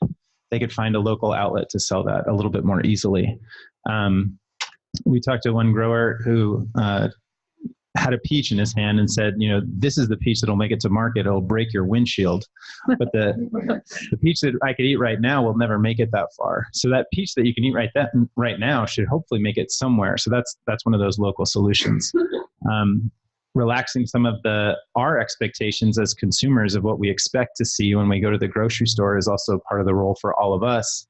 they could find a local outlet to sell that a little bit more easily. We talked to one grower who had a peach in his hand and said, you know, this is the peach that'll make it to market. It'll break your windshield. But the peach that I could eat right now will never make it that far. So that peach that you can eat right now should hopefully make it somewhere. So that's one of those local solutions. Relaxing some of our expectations as consumers of what we expect to see when we go to the grocery store is also part of the role for all of us.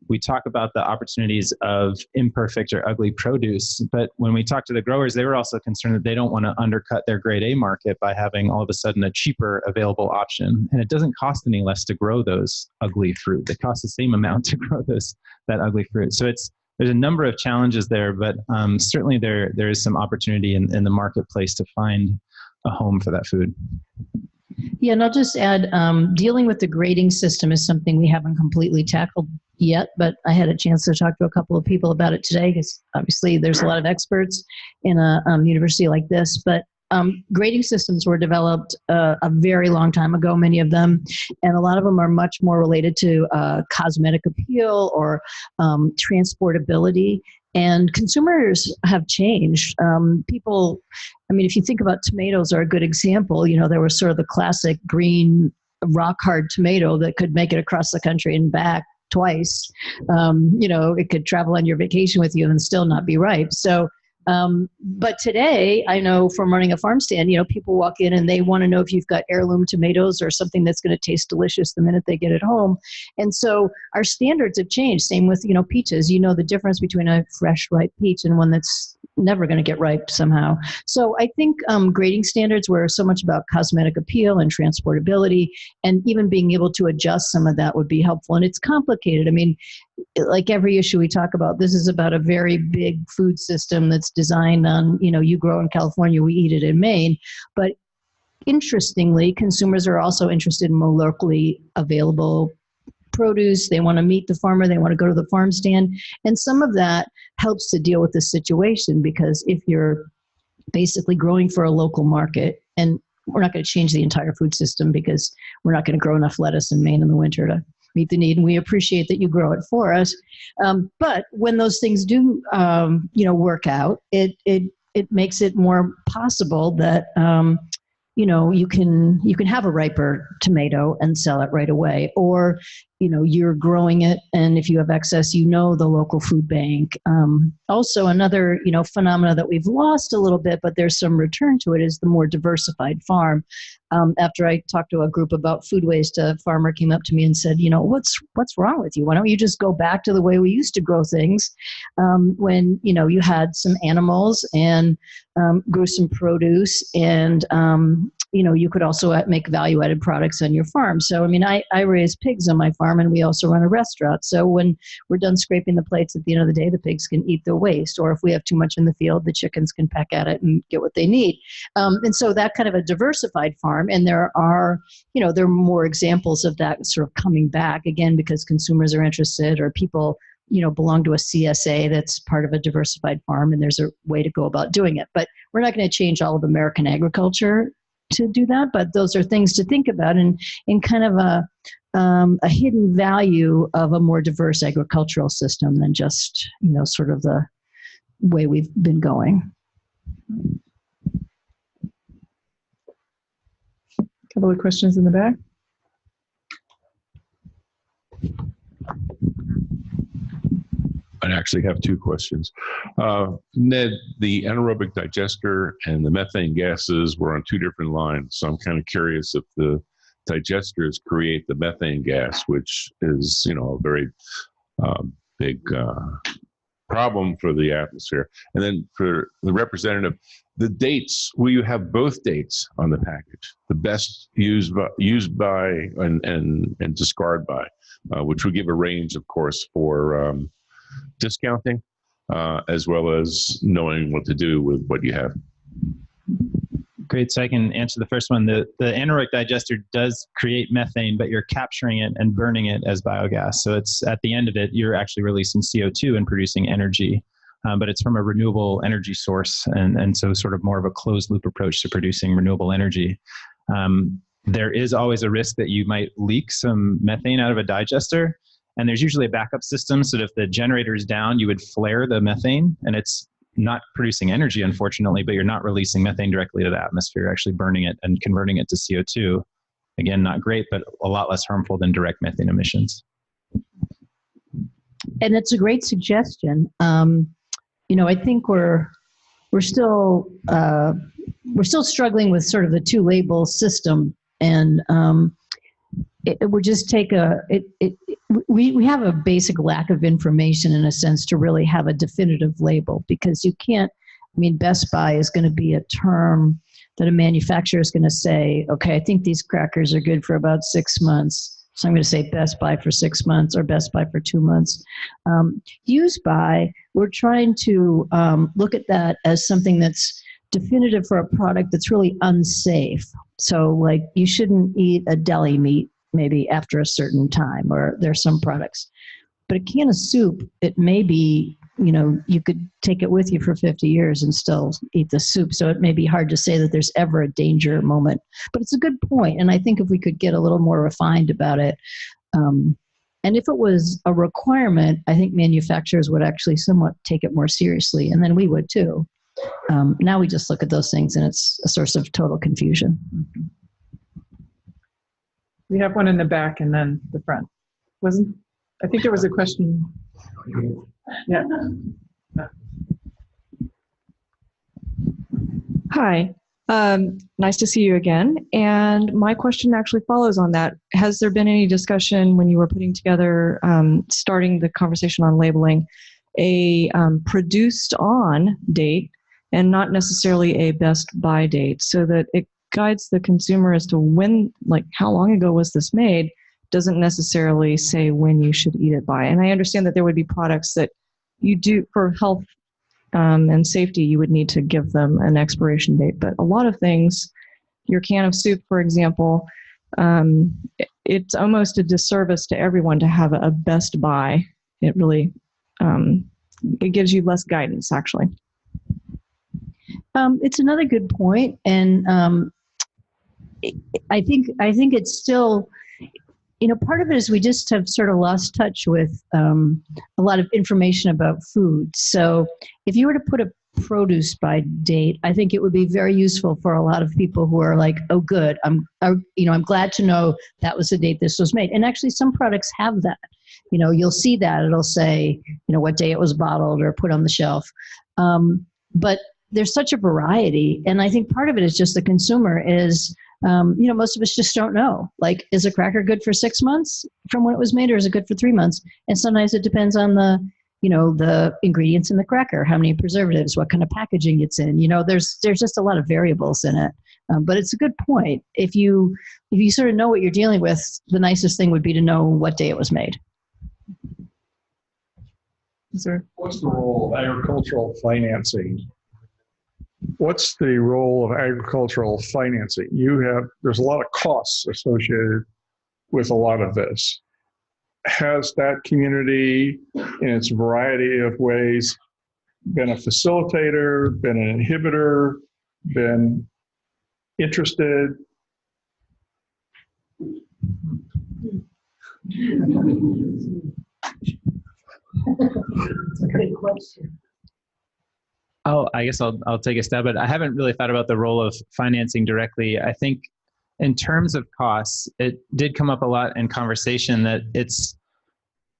We talk about the opportunities of imperfect or ugly produce, but when we talk to the growers, they were also concerned that they don't want to undercut their grade A market by having all of a sudden a cheaper available option. And it doesn't cost any less to grow those ugly fruit. It costs the same amount to grow that ugly fruit. So there's a number of challenges there, but certainly there is some opportunity in the marketplace to find a home for that food. Yeah, and I'll just add, dealing with the grading system is something we haven't completely tackled yet, but I had a chance to talk to a couple of people about it today, because obviously there's a lot of experts in a university like this, but grading systems were developed a very long time ago, many of them, and a lot of them are much more related to cosmetic appeal or transportability. And consumers have changed. People, I mean, if you think about tomatoes are a good example, you know, there was sort of the classic green rock hard tomato that could make it across the country and back twice. You know, it could travel on your vacation with you and still not be ripe. So, but today I know from running a farm stand, you know, people walk in and they want to know if you've got heirloom tomatoes or something that's going to taste delicious the minute they get it home. And so our standards have changed. Same with, you know, peaches. You know the difference between a fresh ripe peach and one that's never going to get ripe somehow. So I think grading standards were so much about cosmetic appeal and transportability, and even being able to adjust some of that would be helpful. And it's complicated. I mean, like every issue we talk about, this is about a very big food system that's designed on, you know, you grow in California, we eat it in Maine. But interestingly, consumers are also interested in more locally available produce. They want to meet the farmer. They want to go to the farm stand. And some of that helps to deal with the situation, because if you're basically growing for a local market, and we're not going to change the entire food system because we're not going to grow enough lettuce in Maine in the winter to meet the need, and we appreciate that you grow it for us. But when those things do, you know, work out, it makes it more possible that you know, you can have a riper tomato and sell it right away, or you know, you're growing it, and if you have excess, you know, the local food bank. Also, another, you know, phenomena that we've lost a little bit, but there's some return to it, is the more diversified farm. After I talked to a group about food waste, a farmer came up to me and said, you know, what's wrong with you? Why don't you just go back to the way we used to grow things, when, you know, you had some animals and grew some produce, and you know, you could also make value-added products on your farm. So, I mean, I raise pigs on my farm, and we also run a restaurant. So when we're done scraping the plates at the end of the day, the pigs can eat the waste. Or if we have too much in the field, the chickens can peck at it and get what they need. And so that kind of a diversified farm. And there are, you know, there are more examples of that sort of coming back, again, because consumers are interested, or people, you know, belong to a CSA that's part of a diversified farm, and there's a way to go about doing it. But we're not going to change all of American agriculture to do that, but those are things to think about, and in kind of a hidden value of a more diverse agricultural system than just, you know, sort of the way we've been going. Couple of questions in the back. I actually have two questions. Ned, the anaerobic digester and the methane gases were on two different lines. So I'm kind of curious if the digesters create the methane gas, which is, you know, a very big problem for the atmosphere. And then for the representative, the dates, will you have both dates on the package? The best used by and discard by, which would give a range, of course, for discounting, as well as knowing what to do with what you have. Great. So I can answer the first one. The anaerobic digester does create methane, but you're capturing it and burning it as biogas. So it's at the end of it, you're actually releasing CO2 and producing energy. But it's from a renewable energy source. And so sort of more of a closed loop approach to producing renewable energy. There is always a risk that you might leak some methane out of a digester. And there's usually a backup system. So that if the generator is down, you would flare the methane, and it's not producing energy, unfortunately, but you're not releasing methane directly to the atmosphere, you're actually burning it and converting it to CO2. Again, not great, but a lot less harmful than direct methane emissions. And it's a great suggestion. I think we're still struggling with sort of the two label system, and it would just take we have a basic lack of information in a sense to really have a definitive label, because you can't, Best Buy is going to be a term that a manufacturer is going to say, okay, I think these crackers are good for about 6 months. So I'm going to say Best Buy for 6 months or Best Buy for 2 months. Use by, we're trying to look at that as something that's definitive for a product that's really unsafe. So like you shouldn't eat a deli meat maybe after a certain time, or there's some products. But a can of soup, it may be, you could take it with you for 50 years and still eat the soup. So it may be hard to say that there's ever a danger moment. But it's a good point. And I think if we could get a little more refined about it, and if it was a requirement, I think manufacturers would actually somewhat take it more seriously. And then we would too. Now we just look at those things and it's a source of total confusion. We have one in the back and then the front. I think there was a question. Yeah. Hi, nice to see you again. And my question actually follows on that. Has there been any discussion when you were putting together, starting the conversation on labeling, a produced on date and not necessarily a best buy date, so that it guides the consumer as to when, like how long ago was this made, doesn't necessarily say when you should eat it by. And I understand that there would be products that you do for health and safety, you would need to give them an expiration date. But a lot of things, your can of soup, for example, it's almost a disservice to everyone to have a best buy. It really, it gives you less guidance, actually. It's another good point. And I think it's still, part of it is we just have sort of lost touch with a lot of information about food. So if you were to put a produce by date, I think it would be very useful for a lot of people who are like, oh, good, I'm glad to know that was the date this was made. And actually some products have that. You'll see that it'll say, what day it was bottled or put on the shelf. But there's such a variety. And I think part of it is just the consumer is, most of us just don't know. Like, is a cracker good for 6 months from when it was made, or is it good for 3 months? And sometimes it depends on the ingredients in the cracker, how many preservatives, what kind of packaging it's in. There's just a lot of variables in it. But it's a good point. If you sort of know what you're dealing with, the nicest thing would be to know what day it was made. What's the role of agricultural financing? What's the role of agricultural financing? There's a lot of costs associated with a lot of this. Has that community, in its variety of ways, been a facilitator, been an inhibitor, been interested? That's a good question. I guess I'll take a stab at it. I haven't really thought about the role of financing directly. I think in terms of costs, it did come up a lot in conversation that it's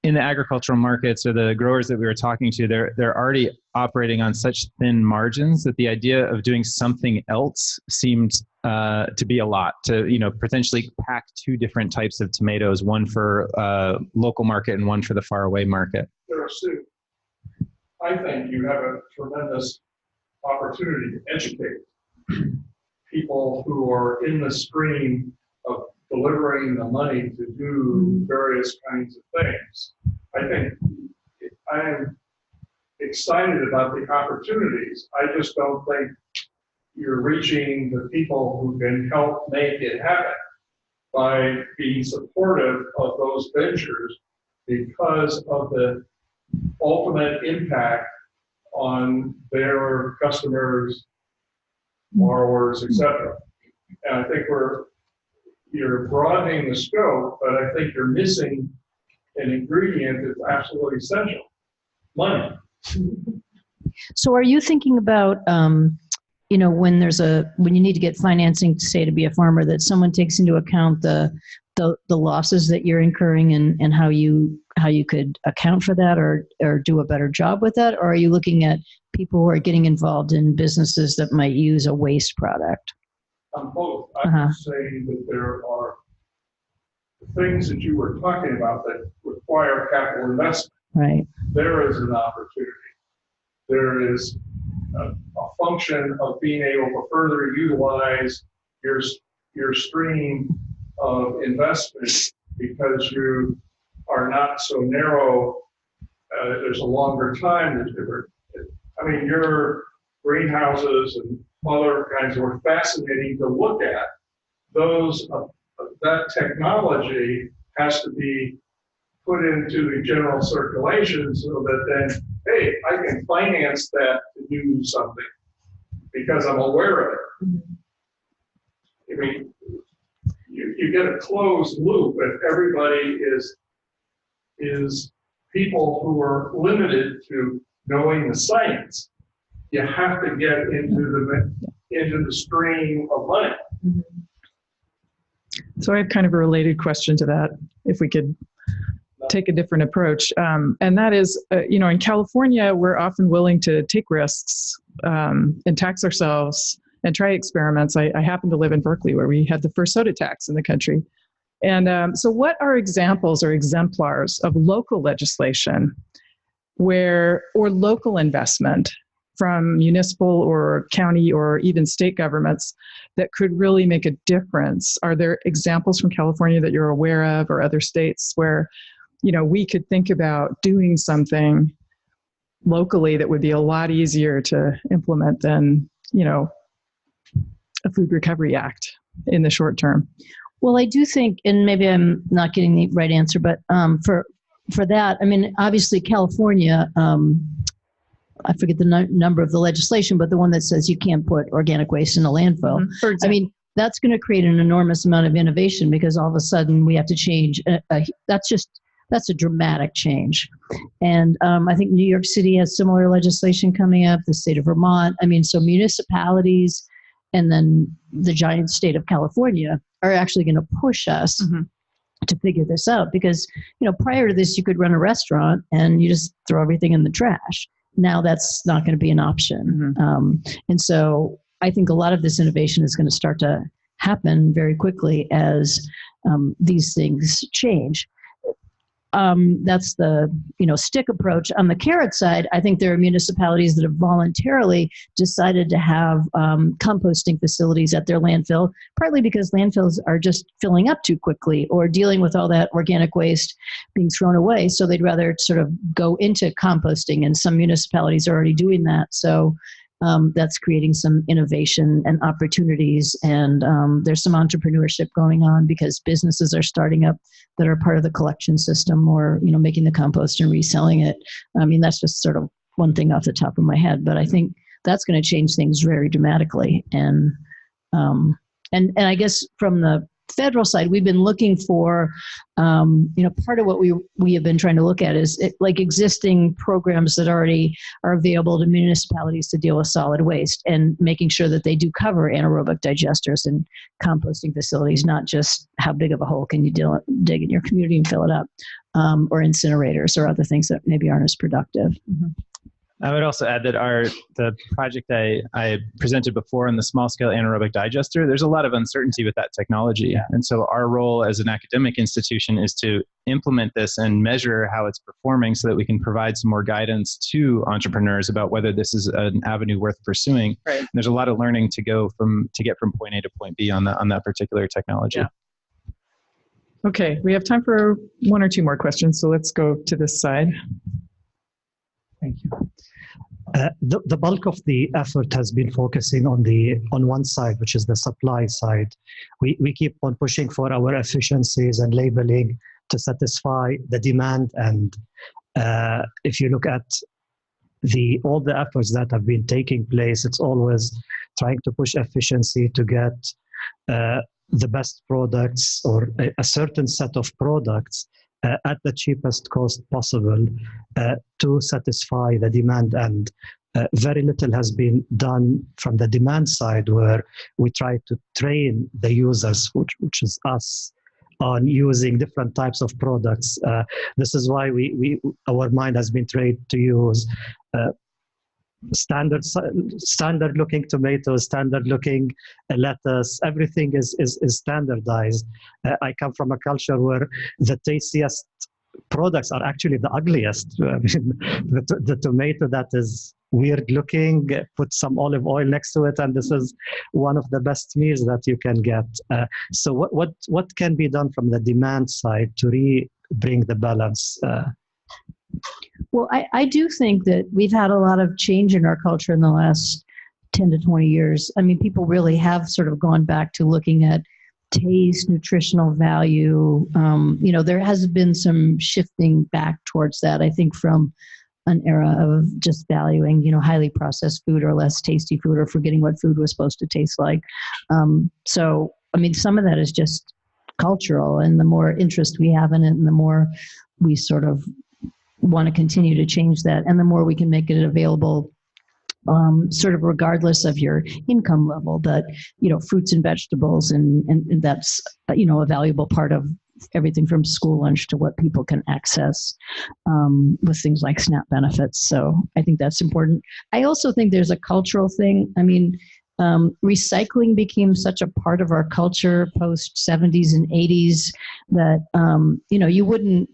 in the agricultural markets, or the growers that we were talking to, they're already operating on such thin margins that the idea of doing something else seemed to be a lot, to potentially pack two different types of tomatoes, one for local market and one for the faraway market. I think you have a tremendous opportunity to educate people who are in the stream of delivering the money to do various kinds of things. I think I am excited about the opportunities. I just don't think you're reaching the people who can help make it happen by being supportive of those ventures because of the ultimate impact on their customers, borrowers, etc. And I think you're broadening the scope, but I think you're missing an ingredient that's absolutely essential: money. So are you thinking about, when you need to get financing, say, to be a farmer, that someone takes into account the losses that you're incurring and how you could account for that or do a better job with that? Or are you looking at people who are getting involved in businesses that might use a waste product? Both. I would say that there are things that you were talking about that require capital investment. Right. There is an opportunity. There is a function of being able to further utilize your stream of investment because you are not so narrow. There's a longer time. Your greenhouses and other kinds were fascinating to look at. That technology has to be put into the general circulation so that then, hey, I can finance that to do something because I'm aware of it. You get a closed loop if everybody is people who are limited to knowing the science. You have to get into the stream of money. So I have kind of a related question to that, if we could take a different approach. And that is, in California, we're often willing to take risks and tax ourselves and try experiments. I happen to live in Berkeley, where we had the first soda tax in the country. And so what are examples or exemplars of local legislation or local investment from municipal or county or even state governments that could really make a difference? Are there examples from California that you're aware of, or other states where, we could think about doing something locally that would be a lot easier to implement than, a Food Recovery Act in the short term? Well, I do think, and maybe I'm not getting the right answer, but for that, obviously California, I forget the number of the legislation, but the one that says you can't put organic waste in a landfill. Mm-hmm. For example. That's going to create an enormous amount of innovation because all of a sudden we have to change. That's a dramatic change. And I think New York City has similar legislation coming up, the state of Vermont. So municipalities and then the giant state of California are actually going to push us to figure this out because, prior to this, you could run a restaurant and you just throw everything in the trash. Now that's not going to be an option. And so I think a lot of this innovation is going to start to happen very quickly as these things change. That's the stick approach. On the carrot side, I think there are municipalities that have voluntarily decided to have composting facilities at their landfill, partly because landfills are just filling up too quickly or dealing with all that organic waste being thrown away. So they'd rather sort of go into composting, and some municipalities are already doing that. So that's creating some innovation and opportunities. And there's some entrepreneurship going on because businesses are starting up that are part of the collection system or, making the compost and reselling it. That's just sort of one thing off the top of my head, but I think that's going to change things very dramatically. And I guess from the federal side, we've been looking for, part of what we have been trying to look at is existing programs that already are available to municipalities to deal with solid waste and making sure that they do cover anaerobic digesters and composting facilities, not just how big of a hole can you dig in your community and fill it up, or incinerators or other things that maybe aren't as productive. I would also add that the project I presented before in the small-scale anaerobic digester, there's a lot of uncertainty with that technology. Yeah. And so our role as an academic institution is to implement this and measure how it's performing so that we can provide some more guidance to entrepreneurs about whether this is an avenue worth pursuing. Right. And there's a lot of learning to get from point A to point B on that particular technology. Yeah. Okay, we have time for one or two more questions, so let's go to this side. Thank you. The bulk of the effort has been focusing on one side, which is the supply side. We keep on pushing for our efficiencies and labeling to satisfy the demand. And if you look at all the efforts that have been taking place, it's always trying to push efficiency to get the best products or a certain set of products at the cheapest cost possible to satisfy the demand. And very little has been done from the demand side, where we try to train the users, which is us, on using different types of products. This is why our mind has been trained to use standard looking tomatoes, standard looking lettuce. Everything is standardized. I come from a culture where the tastiest products are actually the ugliest. I mean, the tomato that is weird looking, put some olive oil next to it, and this is one of the best meals that you can get. So what can be done from the demand side to bring the balance? Well, I do think that we've had a lot of change in our culture in the last 10 to 20 years. I mean, people really have sort of gone back to looking at taste, nutritional value. There has been some shifting back towards that, I think, from an era of just valuing, highly processed food or less tasty food, or forgetting what food was supposed to taste like. So, I mean, some of that is just cultural, and the more interest we have in it, and the more we sort of want to continue to change that, and the more we can make it available sort of regardless of your income level, that fruits and vegetables, and that's a valuable part of everything from school lunch to what people can access with things like SNAP benefits. So I think that's important. I also think there's a cultural thing. I mean, recycling became such a part of our culture post 70s and 80s that you wouldn't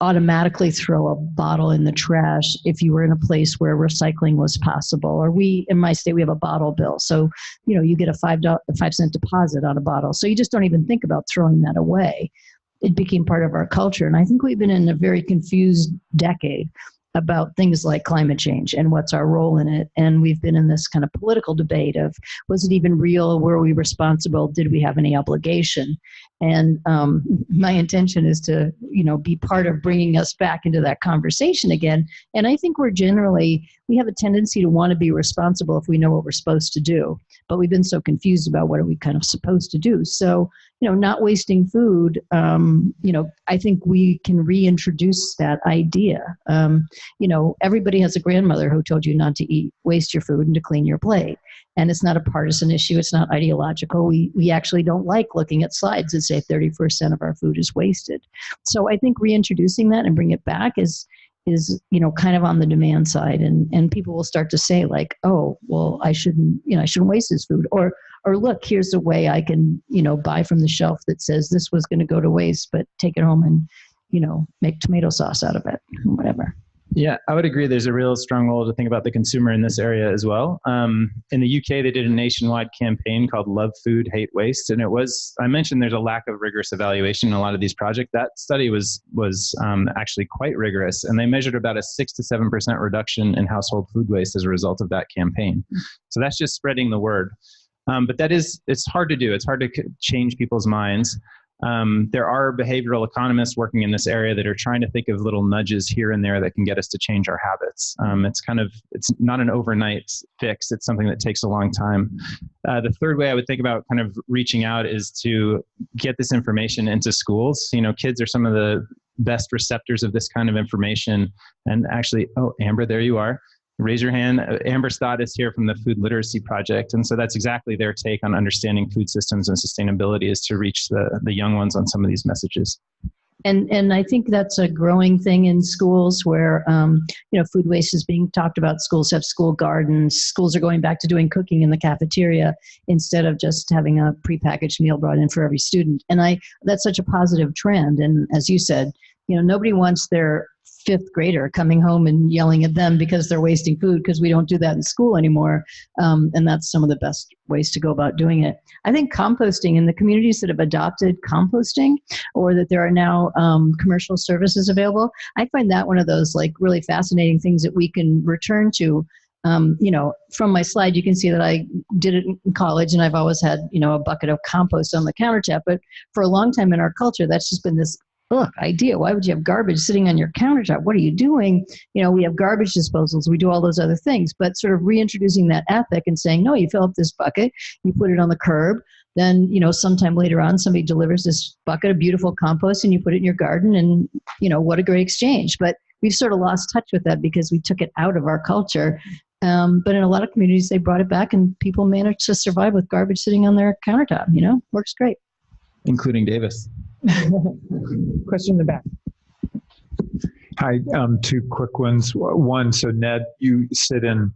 automatically throw a bottle in the trash if you were in a place where recycling was possible. Or in my state, we have a bottle bill. So, you get a 5-cent deposit on a bottle. So you just don't even think about throwing that away. It became part of our culture. And I think we've been in a very confused decade about things like climate change and what's our role in it. And we've been in this kind of political debate of, was it even real? Were we responsible? Did we have any obligation? And my intention is to, be part of bringing us back into that conversation again. And I think we have a tendency to want to be responsible if we know what we're supposed to do, but we've been so confused about what are we kind of supposed to do. So, not wasting food, I think we can reintroduce that idea. Everybody has a grandmother who told you not to waste your food and to clean your plate. And it's not a partisan issue. It's not ideological. We actually don't like looking at slides that say 30% of our food is wasted. So I think reintroducing that and bring it back is kind of on the demand side, and people will start to say like, oh, well, I shouldn't waste this food, or look, here's a way I can buy from the shelf that says this was going to go to waste, but take it home and make tomato sauce out of it, whatever. Yeah, I would agree. There's a real strong role to think about the consumer in this area as well. In the UK, they did a nationwide campaign called Love Food, Hate Waste. And I mentioned there's a lack of rigorous evaluation in a lot of these projects. That study was actually quite rigorous. And they measured about a 6 to 7% reduction in household food waste as a result of that campaign. So that's just spreading the word. But it's hard to do. It's hard to change people's minds. There are behavioral economists working in this area that are trying to think of little nudges here and there that can get us to change our habits. It's not an overnight fix. It's something that takes a long time. The third way I would think about kind of reaching out is to get this information into schools. Kids are some of the best receptors of this kind of information. And actually, oh, Amber, there you are. Raise your hand. Amber Stott is here from the Food Literacy Project. And so that's exactly their take on understanding food systems and sustainability, is to reach the young ones on some of these messages. And I think that's a growing thing in schools where, food waste is being talked about. Schools have school gardens. Schools are going back to doing cooking in the cafeteria instead of just having a prepackaged meal brought in for every student. And that's such a positive trend. And as you said, nobody wants their fifth grader coming home and yelling at them because they're wasting food, because we don't do that in school anymore. And that's some of the best ways to go about doing it. I think composting in the communities that have adopted composting, or that there are now commercial services available, I find that one of those like really fascinating things that we can return to. From my slide, you can see that I did it in college, and I've always had, a bucket of compost on the countertop. But for a long time in our culture, that's just been this idea. Why would you have garbage sitting on your countertop? What are you doing? We have garbage disposals. We do all those other things. But sort of reintroducing that ethic and saying, no, you fill up this bucket, you put it on the curb. Then, sometime later on, somebody delivers this bucket of beautiful compost and you put it in your garden, and, what a great exchange. But we've sort of lost touch with that because we took it out of our culture. But in a lot of communities, they brought it back, and people managed to survive with garbage sitting on their countertop. Works great. Including Davis. Question in the back. Hi, two quick ones. One, so Ned, you sit in,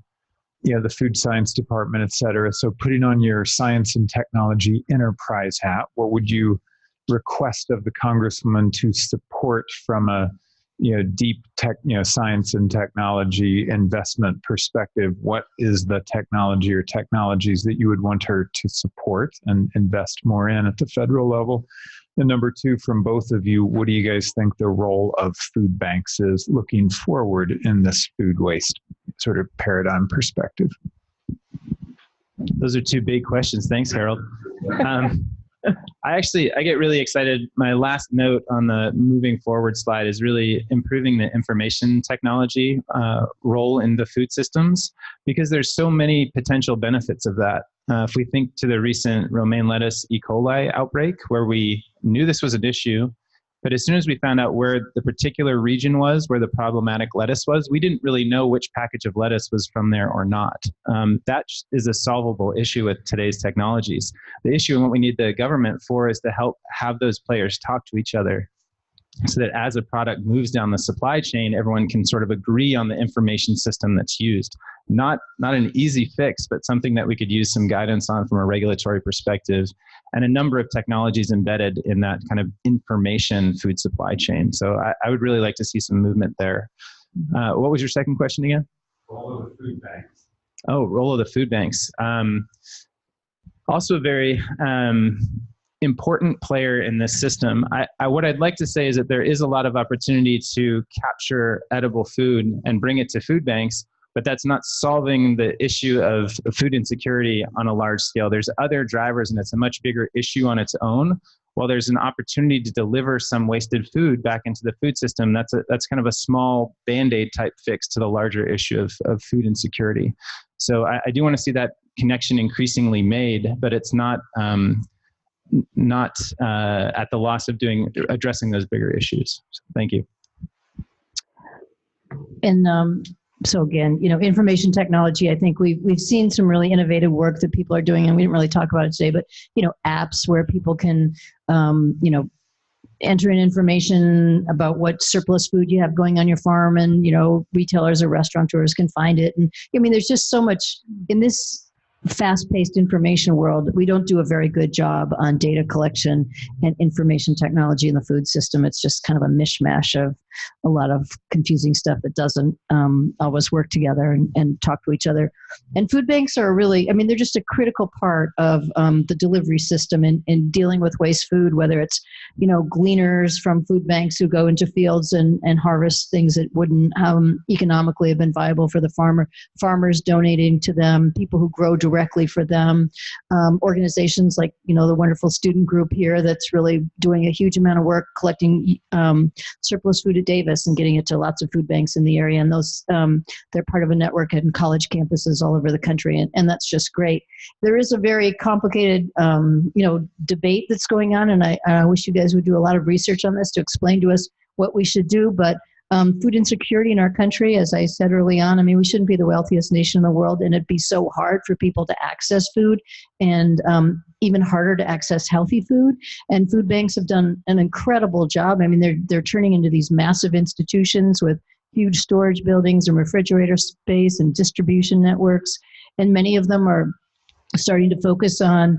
the food science department, et cetera. So putting on your science and technology enterprise hat, what would you request of the congresswoman to support from a deep tech, science and technology investment perspective? What is the technology or technologies that you would want her to support and invest more in at the federal level? And number two, from both of you, what do you guys think the role of food banks is looking forward in this food waste sort of paradigm perspective? Those are two big questions. Thanks, Harold. I get really excited. My last note on the moving forward slide is really improving the information technology role in the food systems, because there's so many potential benefits of that. If we think to the recent romaine lettuce E. coli outbreak, where we knew this was an issue, but as soon as we found out where the particular region was, where the problematic lettuce was, we didn't really know which package of lettuce was from there or not. That is a solvable issue with today's technologies. The issue and what we need the government for is to help have those players talk to each other, so that as a product moves down the supply chain, everyone can sort of agree on the information system that's used. Not an easy fix, but something that we could use some guidance on from a regulatory perspective, and a number of technologies embedded in that kind of information food supply chain. So I would really like to see some movement there. What was your second question again? Role of the food banks. Oh, role of the food banks. Also a very important player in this system. What I'd like to say is that there is a lot of opportunity to capture edible food and bring it to food banks, but that's not solving the issue of food insecurity on a large scale. There's other drivers, and it's a much bigger issue on its own. While there's an opportunity to deliver some wasted food back into the food system, that's kind of a small Band-Aid type fix to the larger issue of food insecurity. So I do want to see that connection increasingly made, but it's not at the loss of addressing those bigger issues. So thank you. And so again, information technology, I think we've seen some really innovative work that people are doing, and we didn't really talk about it today, but, apps where people can, enter in information about what surplus food you have going on your farm, and, retailers or restaurateurs can find it. And there's just so much in this fast-paced information world. We don't do a very good job on data collection and information technology in the food system. It's just kind of a mishmash of a lot of confusing stuff that doesn't always work together and talk to each other. And food banks are really, they're just a critical part of the delivery system in dealing with waste food, whether it's, gleaners from food banks who go into fields and harvest things that wouldn't economically have been viable for the farmers donating to them, people who grow directly for them, organizations like, the wonderful student group here that's really doing a huge amount of work collecting surplus food at Davis and getting it to lots of food banks in the area. And those, they're part of a network in college campuses all over the country. And that's just great. There is a very complicated, debate that's going on. And I wish you guys would do a lot of research on this to explain to us what we should do. But food insecurity in our country, as I said early on, we shouldn't be the wealthiest nation in the world, and it'd be so hard for people to access food, and even harder to access healthy food. And food banks have done an incredible job. They're turning into these massive institutions with huge storage buildings and refrigerator space and distribution networks, and many of them are starting to focus on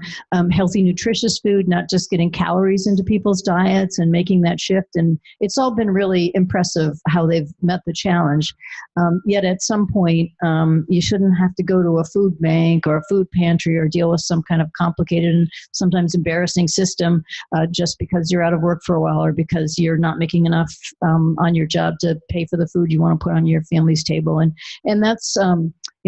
healthy, nutritious food, not just getting calories into people's diets and making that shift. And it's all been really impressive how they've met the challenge. Yet at some point, you shouldn't have to go to a food bank or a food pantry or deal with some kind of complicated and sometimes embarrassing system just because you're out of work for a while or because you're not making enough on your job to pay for the food you want to put on your family's table. And that's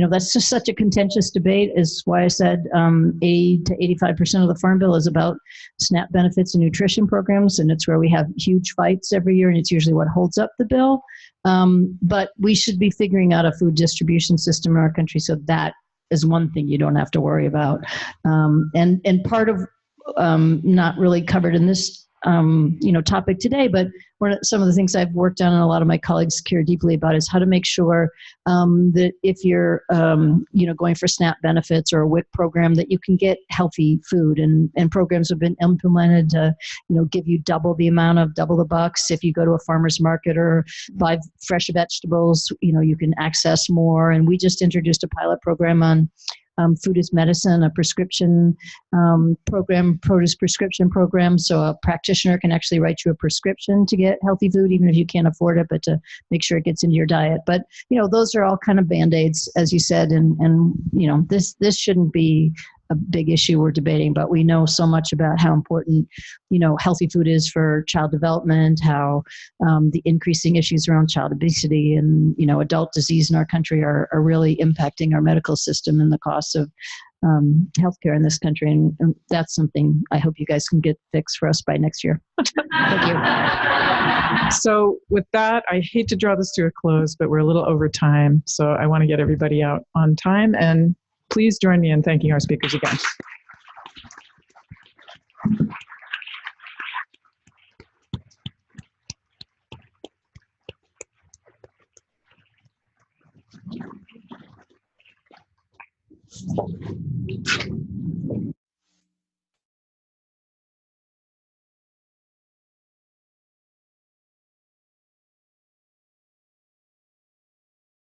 that's just such a contentious debate, is why I said 80 to 85% of the Farm Bill is about SNAP benefits and nutrition programs, and it's where we have huge fights every year, and it's usually what holds up the bill. But we should be figuring out a food distribution system in our country, so that is one thing you don't have to worry about. And part of not really covered in this topic today, but some of the things I've worked on and a lot of my colleagues care deeply about is how to make sure that if you're, going for SNAP benefits or a WIC program, that you can get healthy food, and programs have been implemented to, give you double the bucks. If you go to a farmer's market or buy fresh vegetables, you can access more. And we just introduced a pilot program on Food is Medicine, a prescription program, produce prescription program. So a practitioner can actually write you a prescription to get healthy food, even if you can't afford it, but to make sure it gets into your diet. But, those are all kind of Band-Aids, as you said, and this shouldn't be a big issue we're debating, but we know so much about how important, healthy food is for child development, how the increasing issues around child obesity and, adult disease in our country are really impacting our medical system and the costs of healthcare in this country. And that's something I hope you guys can get fixed for us by next year. Thank you. So with that, I hate to draw this to a close, but we're a little over time. So I want to get everybody out on time, and please join me in thanking our speakers again.